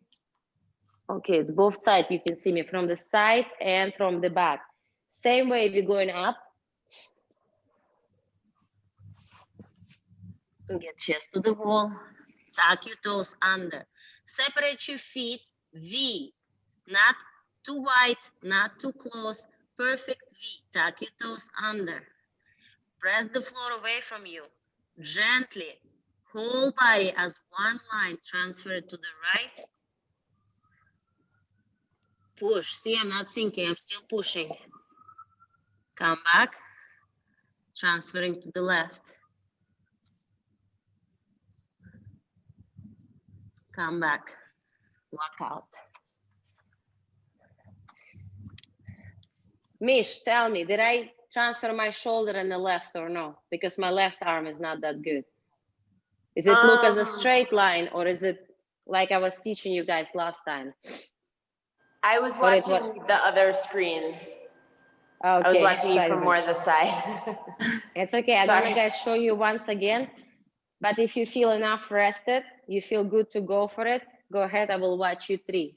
Okay, it's both sides. You can see me from the side and from the back. Same way we're going up. Get chest to the wall. Tuck your toes under. Separate your feet, V. Not too wide, not too close. Perfect V. Tuck your toes under. Press the floor away from you. Gently. Whole body as one line. Transfer to the right. Push. See, I'm not sinking. I'm still pushing. Come back. Transferring to the left. Come back. Walk out. Mish, tell me, did I transfer my shoulder in the left or no? Because my left arm is not that good. Is it look as a straight line or is it like I was teaching you guys last time? I was watching the other screen. Okay, I was watching you from more the side. It's okay. I'm gonna guys show you once again. But if you feel enough rested, you feel good to go for it, go ahead. I will watch you 3.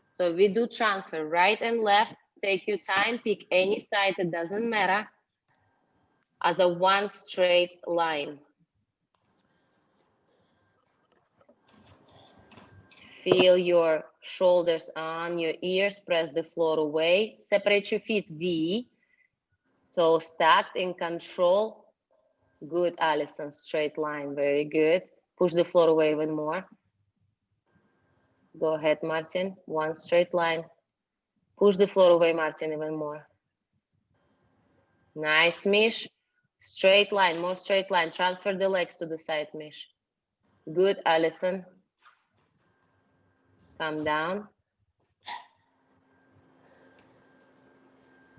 So we do transfer right and left. Take your time, pick any side, it doesn't matter. As a one straight line. Feel your shoulders on your ears, press the floor away. Separate your feet, V. Toes stacked in control. Good, Alison, straight line, very good. Push the floor away even more. Go ahead, Martin, one straight line. Push the floor away, Martin, even more. Nice, Mish. Straight line, more straight line. Transfer the legs to the side, Mish. Good, Alison. Come down.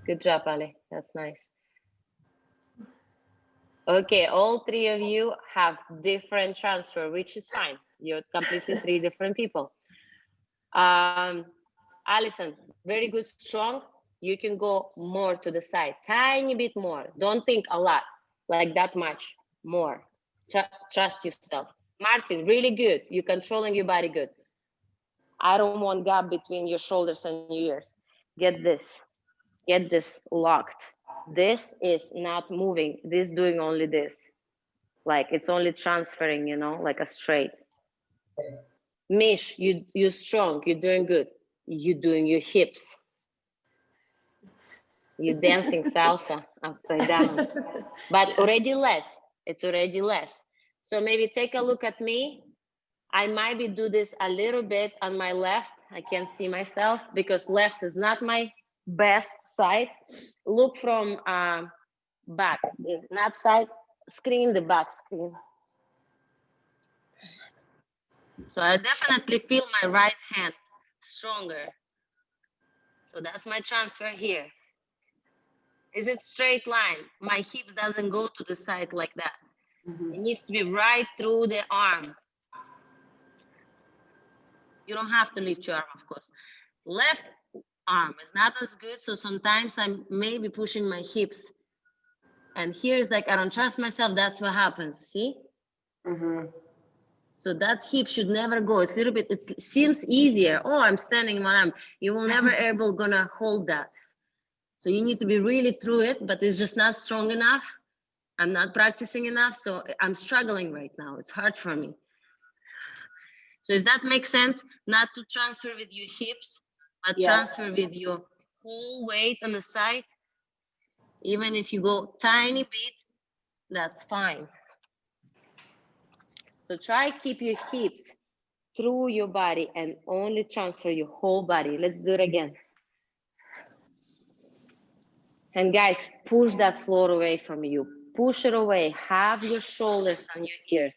Good job, Ali. That's nice. Okay, all 3 of you have different transfer, which is fine. You're completely 3 different people. Alison, very good, strong. You can go more to the side, tiny bit more. Don't think a lot, like that much more. Trust yourself. Martin, really good. You're controlling your body good. I don't want gap between your shoulders and your ears. Get this locked. This is not moving. This doing only this. Like it's only transferring, you know, like a straight. Mish, you're strong. You're doing good. You're doing your hips. You're dancing salsa upside down. But already less. It's already less. So maybe take a look at me. I might be do this a little bit on my left. I can't see myself because left is not my best side. Look from back, not side screen, the back screen. So I definitely feel my right hand stronger. So that's my transfer here. Is it straight line? My hips doesn't go to the side like that. Mhm. It needs to be right through the arm. You don't have to lift your arm, of course. Left arm is not as good, so sometimes I'm maybe pushing my hips. And here's like, I don't trust myself, that's what happens, see? Mhm. So that hip should never go. It's a little bit, it seems easier. Oh, I'm standing my arm. You will never able gonna hold that. So you need to be really through it, but it's just not strong enough. I'm not practicing enough, so I'm struggling right now. It's hard for me. So does that make sense? Not to transfer with your hips, but Yes. transfer with your whole weight on the side. Even if you go tiny bit, that's fine. So try keep your hips through your body and only transfer your whole body. Let's do it again. And guys, push that floor away from you. Push it away. Have your shoulders on your ears.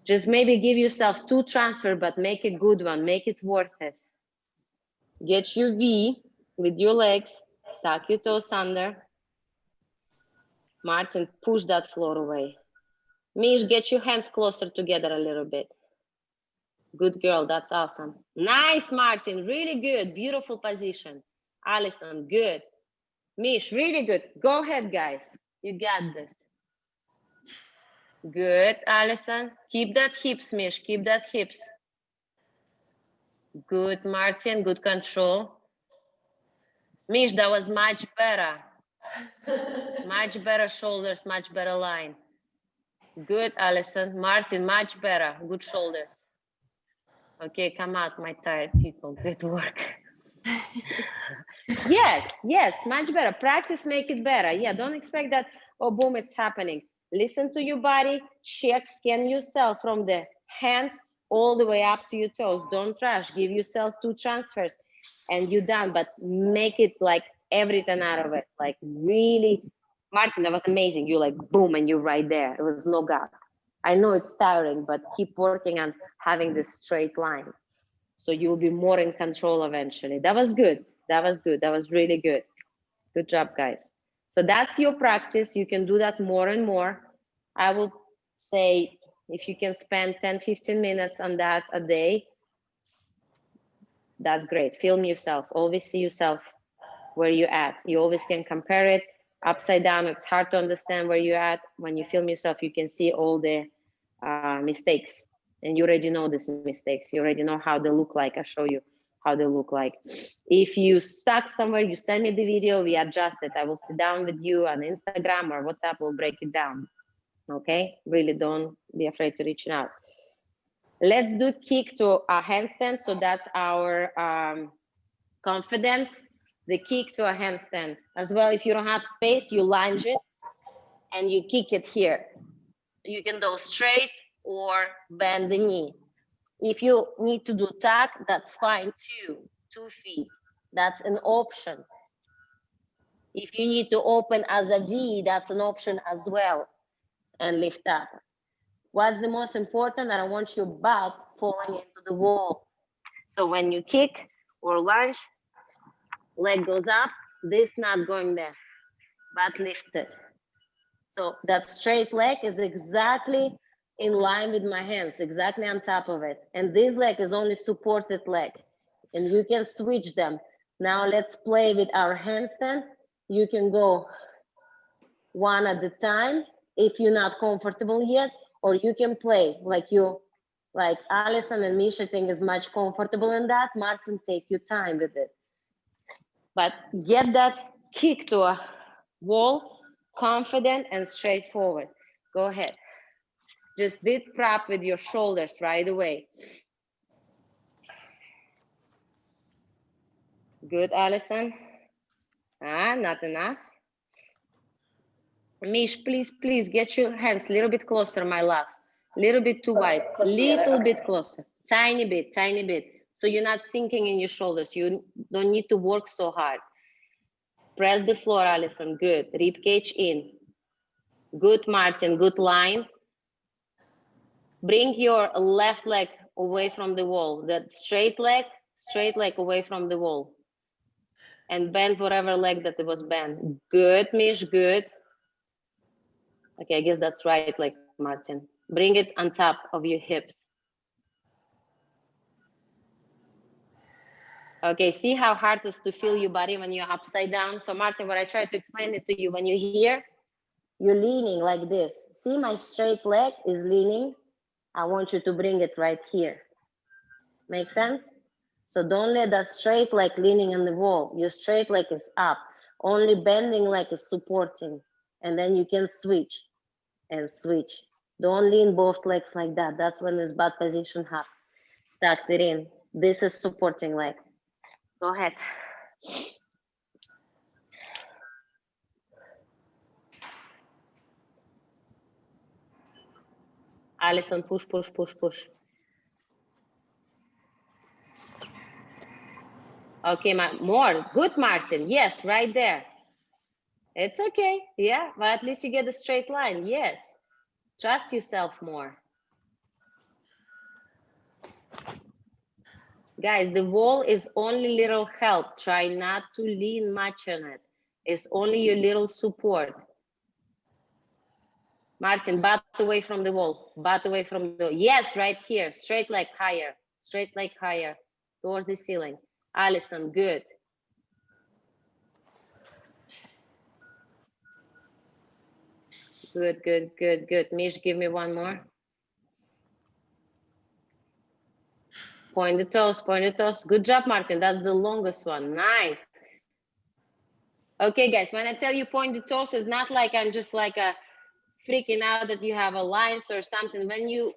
Just maybe give yourself 2 transfer, but make a good one. Make it worth it. Get your V with your legs. Tuck your toes under. Martin, push that floor away. Mish, get your hands closer together a little bit. Good girl, that's awesome. Nice, Martin, really good. Beautiful position. Allison, good. Mish, really good. Go ahead, guys. You got this. Good, Allison. Keep that hips, Mish. Keep that hips. Good, Martin. Good control. Mish, that was much better. Much better shoulders, much better line. Good, Allison. Martin, much better. Good shoulders. Okay, come out, my tired people. Good work. Yes, yes, much better. Practice, make it better. Yeah, don't expect that, oh, boom, it's happening. Listen to your body, check, scan yourself from the hands all the way up to your toes. Don't rush, give yourself 2 transfers and you're done, but make it like everything out of it. Like really, Martin, that was amazing. You like, boom, and you're right there. It was no gap. I know it's tiring, but keep working on having this straight line. So you'll be more in control eventually. That was good. That was good. That was really good. Good job, guys. So that's your practice. You can do that more and more. I would say if you can spend 10, 15 minutes on that a day, that's great. Film yourself. Always see yourself where you're at. You always can compare it. Upside down, it's hard to understand where you're at. When you film yourself, you can see all the mistakes. And you already know these mistakes. You already know how they look like. I'll show you how they look like. If you stuck somewhere, you send me the video, we adjust it. I will sit down with you on Instagram or WhatsApp, we'll break it down. Okay? Really don't be afraid to reach out. Let's do kick to a handstand. So that's our confidence. The kick to a handstand. As well, if you don't have space, you lunge it and you kick it here. You can go straight or bend the knee. If you need to do tuck, that's fine too, 2 feet. That's an option. If you need to open as a V, that's an option as well, and lift up. What's the most important? I don't want your butt falling into the wall. So when you kick or lunge, leg goes up, this not going there, butt lifted. So that straight leg is exactly in line with my hands, exactly on top of it. And this leg is only supported leg. And you can switch them. Now let's play with our handstand. You can go one at a time if you're not comfortable yet, or you can play like Allison and Misha think is much comfortable in that. Martin, take your time with it. But get that kick to a wall, confident and straightforward. Go ahead. Just did prop with your shoulders right away. Good, Allison. Not enough. Mish, please get your hands a little bit closer, my love. Little bit too wide, little bit closer, tiny bit. So you're not sinking in your shoulders. You don't need to work so hard. Press the floor, Allison, good. Rib cage in. Good, Martin, good line. Bring your left leg away from the wall. That straight leg away from the wall. and bend whatever leg that it was bent. Good, Mish, good. Okay, I guess that's right leg, Martin. Bring it on top of your hips. Okay, see how hard it is to feel your body when you're upside down? So Martin, what I try to explain it to you, when you're here, you're leaning like this. See, my straight leg is leaning. I want you to bring it right here. Make sense? So don't let that straight leg leaning on the wall. Your straight leg is up. Only bending leg is supporting. And then you can switch and switch. Don't lean both legs like that. That's when this bad position happens. Tuck it in. This is supporting leg. Go ahead. Alison, push, push, push, push. Okay, more. Good, Martin. Yes, right there. It's okay. Yeah, but at least you get a straight line. Yes. Trust yourself more. Guys, the wall is only little help. Try not to lean much on it. It's only your little support. Martin, butt away from the wall. Butt away from the, yes, right here. Straight leg higher. Straight leg higher. Towards the ceiling. Alison, good. Good, good, good, good. Mish, give me one more. Point the toes, point the toes. Good job, Martin. That's the longest one. Nice. Okay, guys, when I tell you point the toes, it's not like I'm just like a freaking out that you have a lines or something. When you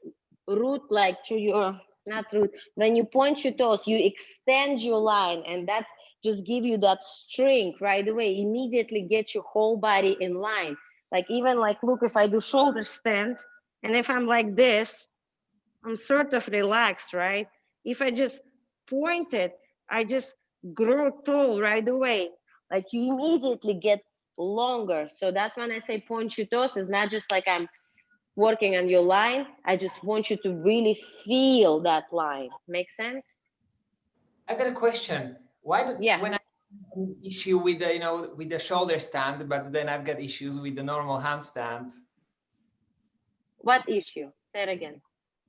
root like through your, not root, when you point your toes, you extend your line, and that's just give you that strength right away. Immediately get your whole body in line. Like even like, look, if I do shoulder stand, and if I'm like this, I'm sort of relaxed, right? If I just point it, I just grow tall right away. Like you immediately get longer. So that's when I say point your toes. It's not just like I'm working on your line. I just want you to really feel that line. Make sense? I got a question. Why do when I have an issue with the, you know, with the shoulder stand, but then I've got issues with the normal handstand? What issue? Say it again.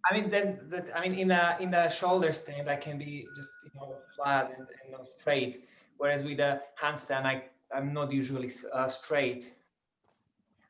I mean in a shoulder stand I can be just, you know, flat and not straight, whereas with a handstand I'm not usually straight.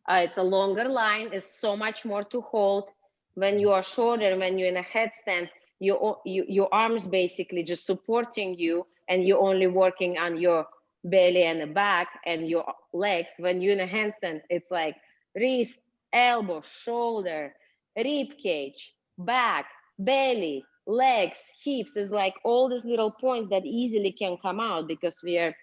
It's a longer line. It's so much more to hold. When you are shorter, when you're in a headstand, your arms basically just supporting you, and you're only working on your belly and the back and your legs. When you're in a handstand, it's like wrist, elbow, shoulder, rib cage, back, belly, legs, hips. Is like all these little points that easily can come out because we are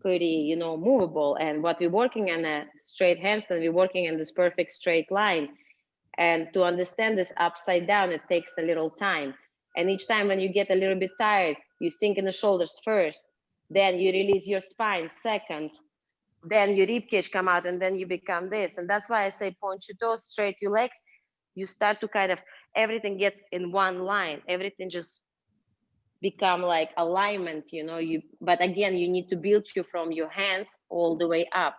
pretty, you know, movable. And what we're working on a straight handstand, we're working in this perfect straight line. And to understand this upside down, it takes a little time. And each time when you get a little bit tired, you sink in the shoulders first, then you release your spine second, then your rib cage come out, and then you become this. And that's why I say point your toes, straight your legs. You start to kind of, everything gets in one line. Everything just become like alignment, you know. But again, you need to build you from your hands all the way up.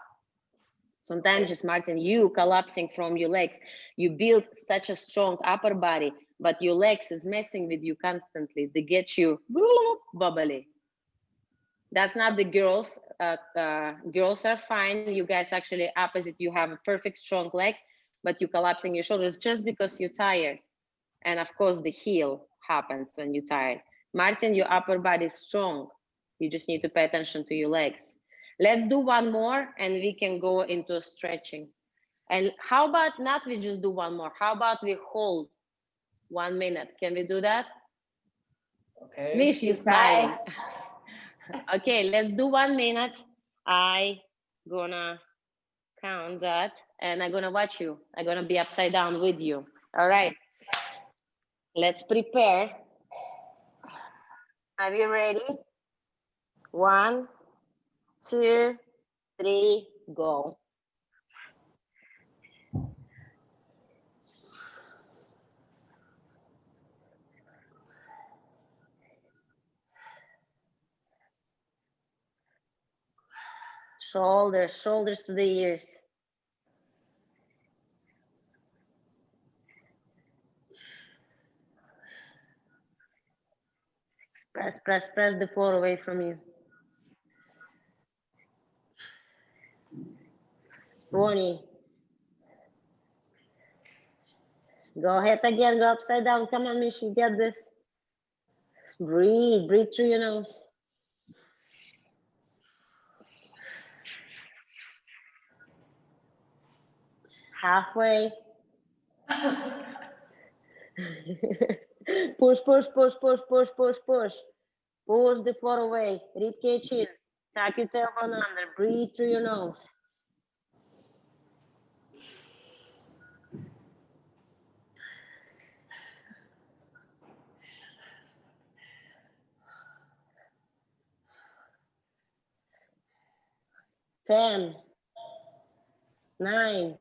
Sometimes just Martin, you collapsing from your legs, you build such a strong upper body, but your legs is messing with you constantly. They get you bubbly. That's not the girls. Girls are fine. You guys actually opposite. You have perfect strong legs, but you collapsing your shoulders just because you're tired. And of course, the heel happens when you're tired. Martin, your upper body is strong. You just need to pay attention to your legs. Let's do one more and we can go into stretching. And how about not we just do one more? How about we hold 1 minute? Can we do that? Okay. Mish, you smiling. Okay, let's do 1 minute. I gonna count that and I'm gonna watch you. I'm gonna be upside down with you. All right. Let's prepare. Are you ready? 1, 2, 3, go. Shoulders to the ears. Press the floor away from you. 20. Go ahead again, go upside down. Come on, Mish, you get this. Breathe through your nose. Halfway. Push. Push the floor away. Rib cage in. Tuck your tailbone under. Breathe through your nose. Ten, 9,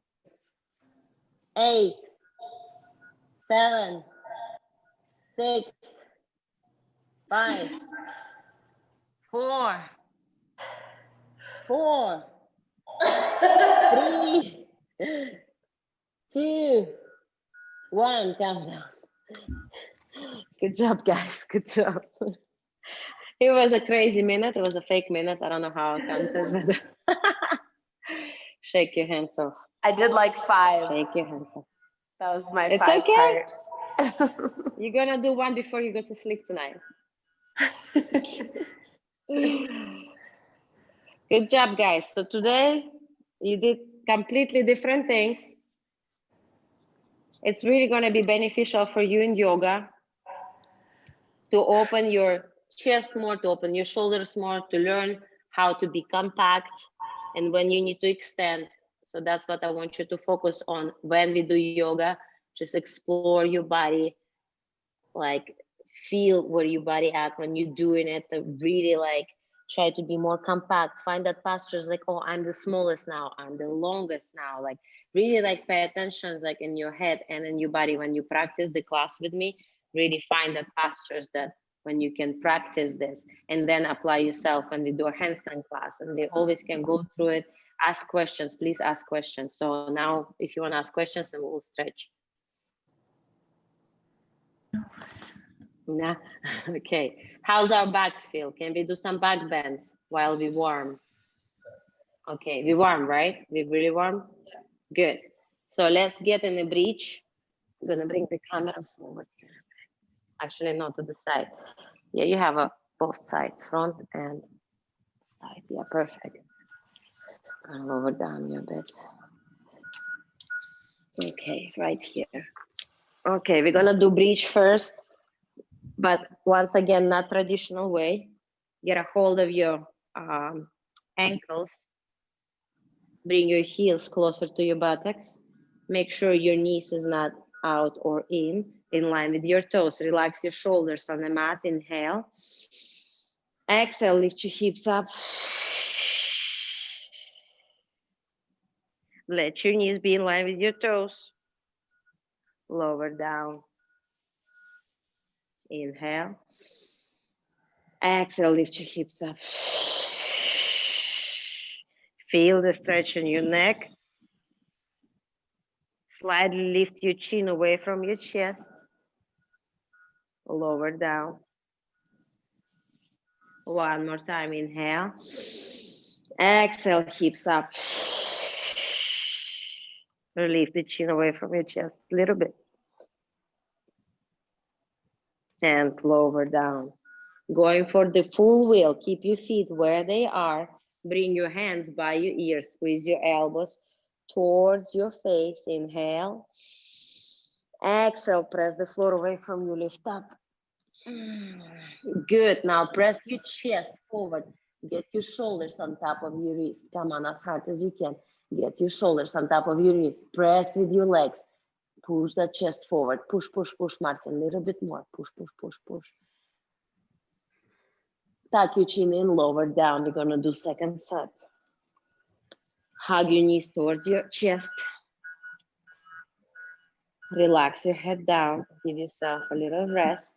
8, 7, 6, 5, 4, 3, 2, 1. Calm down. Good job, guys. Good job. It was a crazy minute. It was a fake minute. I don't know how I counted, but shake your hands off. I did like 5. Shake your hands off. That was my It's 5 okay. part. You're gonna do one before you go to sleep tonight. Good job, guys. So today you did completely different things. It's really going to be beneficial for you in yoga to open your chest more, to open your shoulders more, to learn how to be compact and when you need to extend. So that's what I want you to focus on when we do yoga. Just explore your body, like feel where your body at when you're doing it, to really like try to be more compact. Find that postures like, oh, I'm the smallest now, I'm the longest now. Like really like pay attention like in your head and in your body when you practice the class with me. Really find that postures that when you can practice this and then apply yourself when we do a handstand class, and they always can go through it. Ask questions, please ask questions. So now if you want to ask questions, and we'll stretch. Nah. Okay, how's our backs feel? Can we do some back bends while we warm? Okay, we warm, right? We really warm? Good. So let's get in a bridge. I'm gonna bring the camera forward. Actually, not to the side. Yeah, you have a both sides, front and side. Yeah, perfect. I'll lower down your bit. Okay, right here. Okay, we're gonna do bridge first. But once again, not traditional way. Get a hold of your ankles. Bring your heels closer to your buttocks. Make sure your knees is not out or in line with your toes. Relax your shoulders on the mat. Inhale. Exhale, lift your hips up. Let your knees be in line with your toes. Lower down. Inhale. Exhale, lift your hips up. Feel the stretch in your neck. Slightly lift your chin away from your chest. Lower down. One more time, inhale. Exhale, hips up. Release the chin away from your chest a little bit. And lower down. Going for the full wheel. Keep your feet where they are. Bring your hands by your ears. Squeeze your elbows towards your face. Inhale. Exhale, press the floor away from you. Lift up. Good. Now press your chest forward. Get your shoulders on top of your wrist. Come on, as hard as you can. Get your shoulders on top of your wrist. Press with your legs. Push the chest forward. Push, push, push, Martin. A little bit more. Push, push, push, push. Tuck your chin in, lower down. You're gonna do second set. Hug your knees towards your chest. Relax your head down. Give yourself a little rest.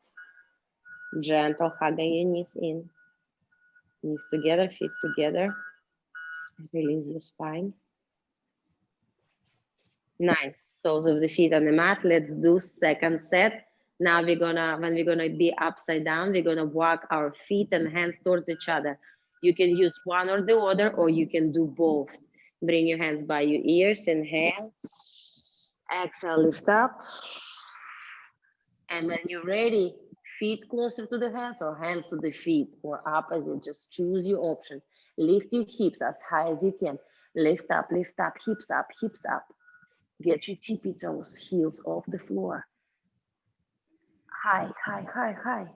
Gentle hugging your knees in. Knees together, feet together. Release your spine. Nice. Soles of the feet on the mat. Let's do second set. Now when we're gonna be upside down, we're gonna walk our feet and hands towards each other. You can use one or the other, or you can do both. Bring your hands by your ears, inhale. Exhale, lift up. And when you're ready, feet closer to the hands or hands to the feet or opposite, just choose your option. Lift your hips as high as you can. Lift up, hips up, hips up. Get your tippy toes, heels off the floor. High, high, high, high.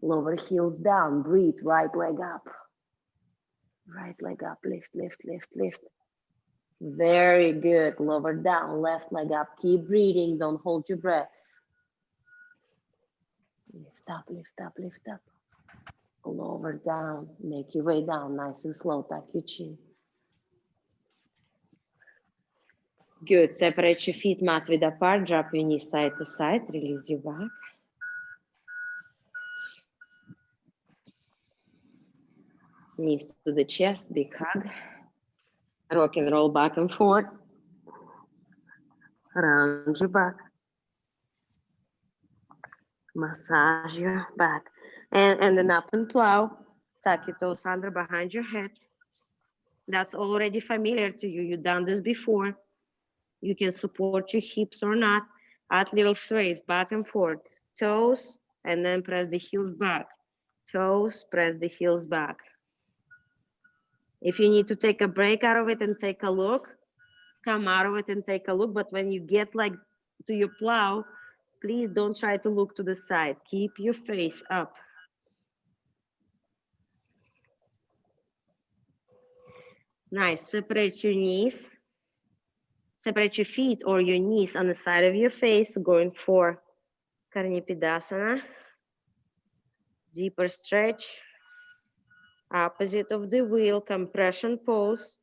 Lower heels down, breathe, right leg up. Right leg up, lift, lift, lift, lift. Very good, lower down, left leg up. Keep breathing, don't hold your breath. Lift up, lift up, lift up. Lower down, make your way down, nice and slow, tuck your chin. Good, separate your feet mat width apart, drop your knees side to side, release your back. Knees to the chest, big hug. Rock and roll back and forth. Round your back. Massage your back. And then up and plow. Tuck your toes under behind your head. That's already familiar to you. You've done this before. You can support your hips or not. Add little sways back and forth. Toes, and then press the heels back. Toes, press the heels back. If you need to take a break out of it and take a look, come out of it and take a look. But when you get like to your plow, please don't try to look to the side. Keep your face up. Nice, separate your knees. Separate your feet or your knees on the side of your face, going for Karnipidasana. Deeper stretch. Opposite of the wheel, compression pose.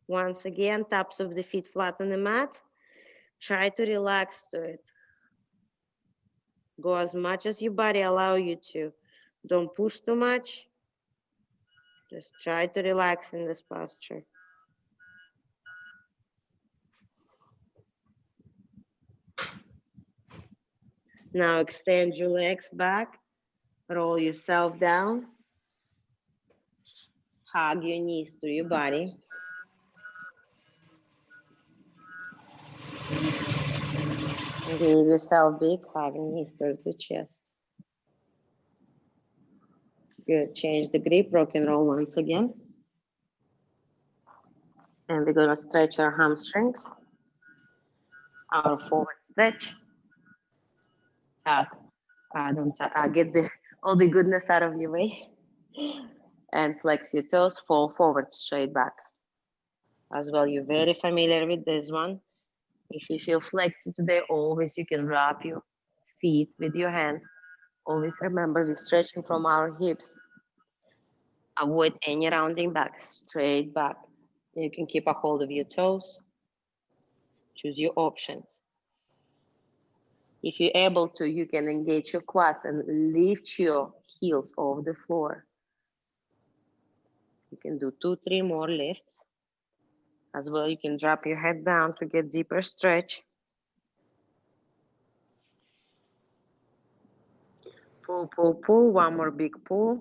Once again, tops of the feet flat on the mat. Try to relax to it. Go as much as your body allow you to. Don't push too much. Just try to relax in this posture. Now extend your legs back. Roll yourself down. Hug your knees to your body. Give yourself big hug and knees towards the chest. Good, change the grip, rock and roll once again. And we're gonna stretch our hamstrings. Our forward stretch. Get all the goodness out of your way. And flex your toes, fall forward, straight back. As well, you're very familiar with this one. If you feel flexy today, always you can wrap your feet with your hands. Always remember we're stretching from our hips. Avoid any rounding back, straight back. You can keep a hold of your toes. Choose your options. If you're able to, you can engage your quads and lift your heels off the floor. You can do 2, 3 more lifts. As well, you can drop your head down to get deeper stretch. Pull, pull, pull. One more big pull.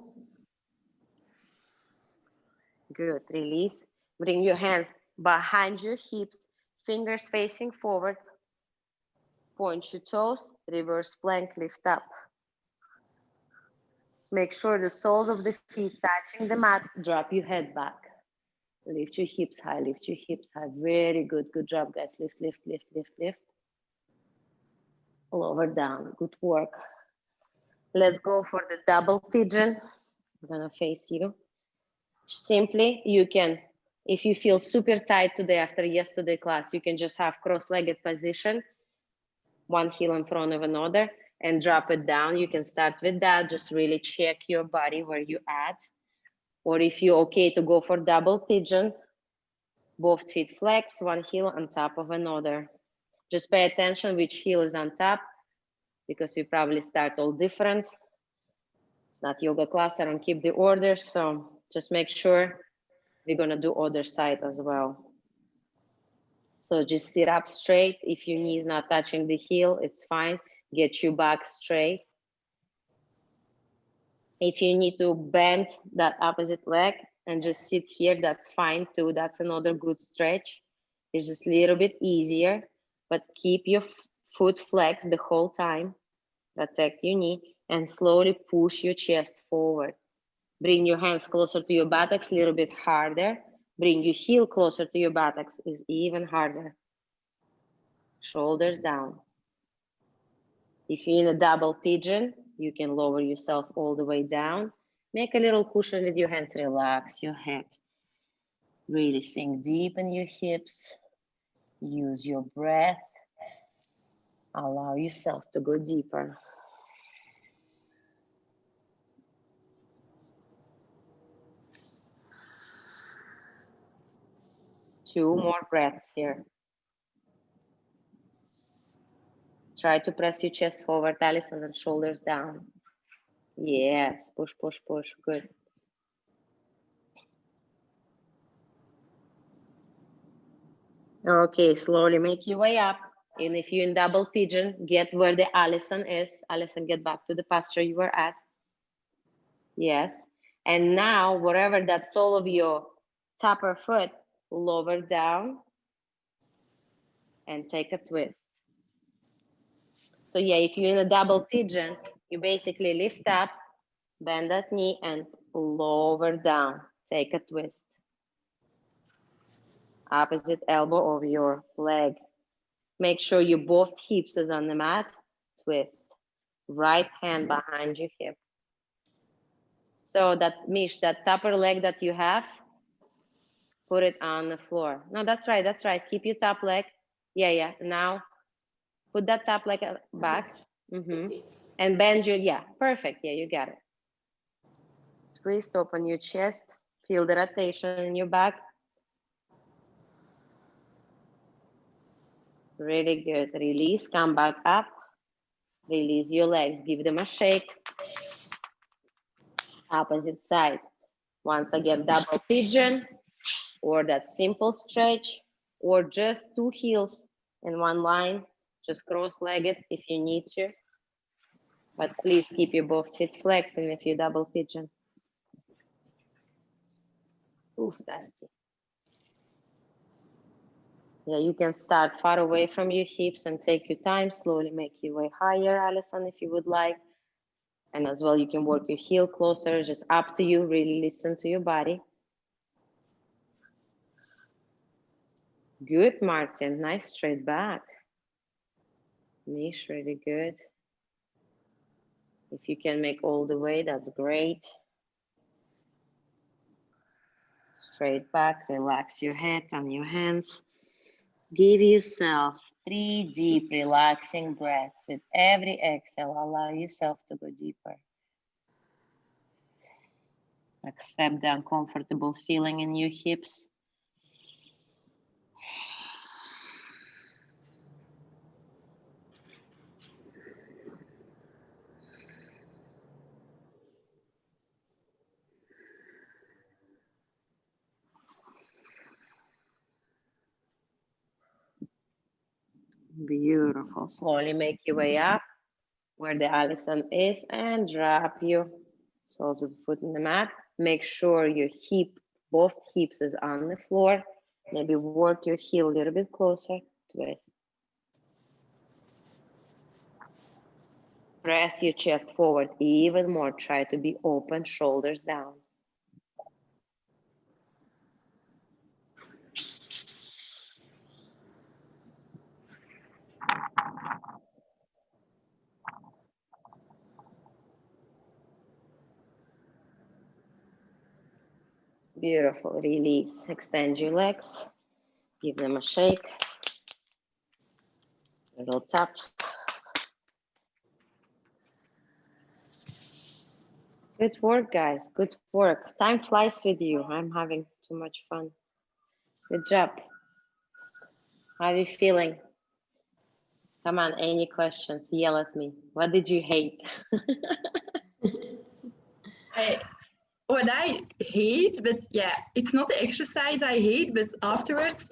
Good, release. Bring your hands behind your hips, fingers facing forward. Point your toes, reverse plank, lift up. Make sure the soles of the feet touching the mat, drop your head back. Lift your hips high, lift your hips high. Very good, good job, guys. Lift, lift, lift, lift, lift. Lower down, good work. Let's go for the double pigeon. I'm gonna face you. Simply, you can, if you feel super tight today after yesterday's class, you can just have cross-legged position, one heel in front of another, and drop it down. You can start with that, just really check your body where you at. Or if you're okay to go for double pigeon, both feet flex, one heel on top of another. Just pay attention which heel is on top, because we probably start all different. It's not yoga class, I don't keep the order, so just make sure We're gonna do other side as well. So just sit up straight. If your knee is not touching the heel, it's fine. Get your back straight. If you need to bend that opposite leg and just sit here, that's fine too. That's another good stretch. It's just a little bit easier, but keep your foot flexed the whole time. Protect your knee and slowly push your chest forward. Bring your hands closer to your buttocks, a little bit harder. Bring your heel closer to your buttocks is even harder. Shoulders down. If you're in a double pigeon, you can lower yourself all the way down. Make a little cushion with your hands, relax your head. Really sink deep in your hips. Use your breath. Allow yourself to go deeper. Two more breaths here. Try to press your chest forward, Allison, and shoulders down. Yes, push, push, push, good. Okay, slowly make your way up. And if you're in double pigeon, get where the Allison is. Allison, get back to the posture you were at. Yes. And now, wherever that sole of your topper foot, lower down and take a twist. So yeah, if you're in a double pigeon, you basically lift up, bend that knee and lower down. Take a twist. Opposite elbow of your leg. Make sure your both hips is on the mat. Twist. Right hand behind your hip. So that Mish, that upper leg that you have, put it on the floor. No, that's right, that's right. Keep your top leg. Yeah, yeah. Now put that top leg back. And bend your, yeah, perfect. Yeah, you got it. Twist, open your chest. Feel the rotation in your back. Really good. Release, come back up. Release your legs, give them a shake. Opposite side. Once again, double pigeon, or that simple stretch, or just two heels in one line, just cross-legged if you need to. But please keep your both feet flexing if you double pigeon. Oof, Dusty. Yeah, you can start far away from your hips and take your time, slowly make your way higher, Allison, if you would like. And as well, you can work your heel closer, just up to you, really listen to your body. Good, Martin, nice straight back. Mish, really good. If you can make all the way, that's great. Straight back, relax your head and your hands. Give yourself 3 deep, relaxing breaths. With every exhale, allow yourself to go deeper. Accept the uncomfortable feeling in your hips. Beautiful. Slowly make your way up where the Allison is and drop your soles of the foot in the mat. Make sure your hip, both hips is on the floor. Maybe work your heel a little bit closer. Twist. Press your chest forward even more. Try to be open, shoulders down. Beautiful. Release. Extend your legs. Give them a shake. Little taps. Good work, guys. Good work. Time flies with you. I'm having too much fun. Good job. How are you feeling? Come on, any questions? Yell at me. What did you hate? What what I hate, but yeah, it's not the exercise I hate, but afterwards,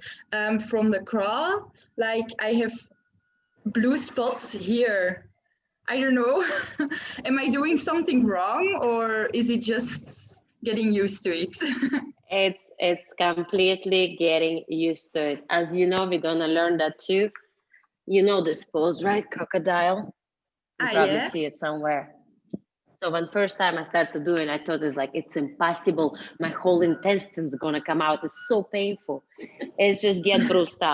from the crawl, like I have blue spots here. I don't know. Am I doing something wrong, or is it just getting used to it? It's completely getting used to it. As you know, we're gonna learn that too. You know this pose, right? Crocodile. You probably Yeah. see it somewhere. So when first time I started doing, I thought it's impossible. My whole intestines gonna come out. It's so painful. It's just get bruised up.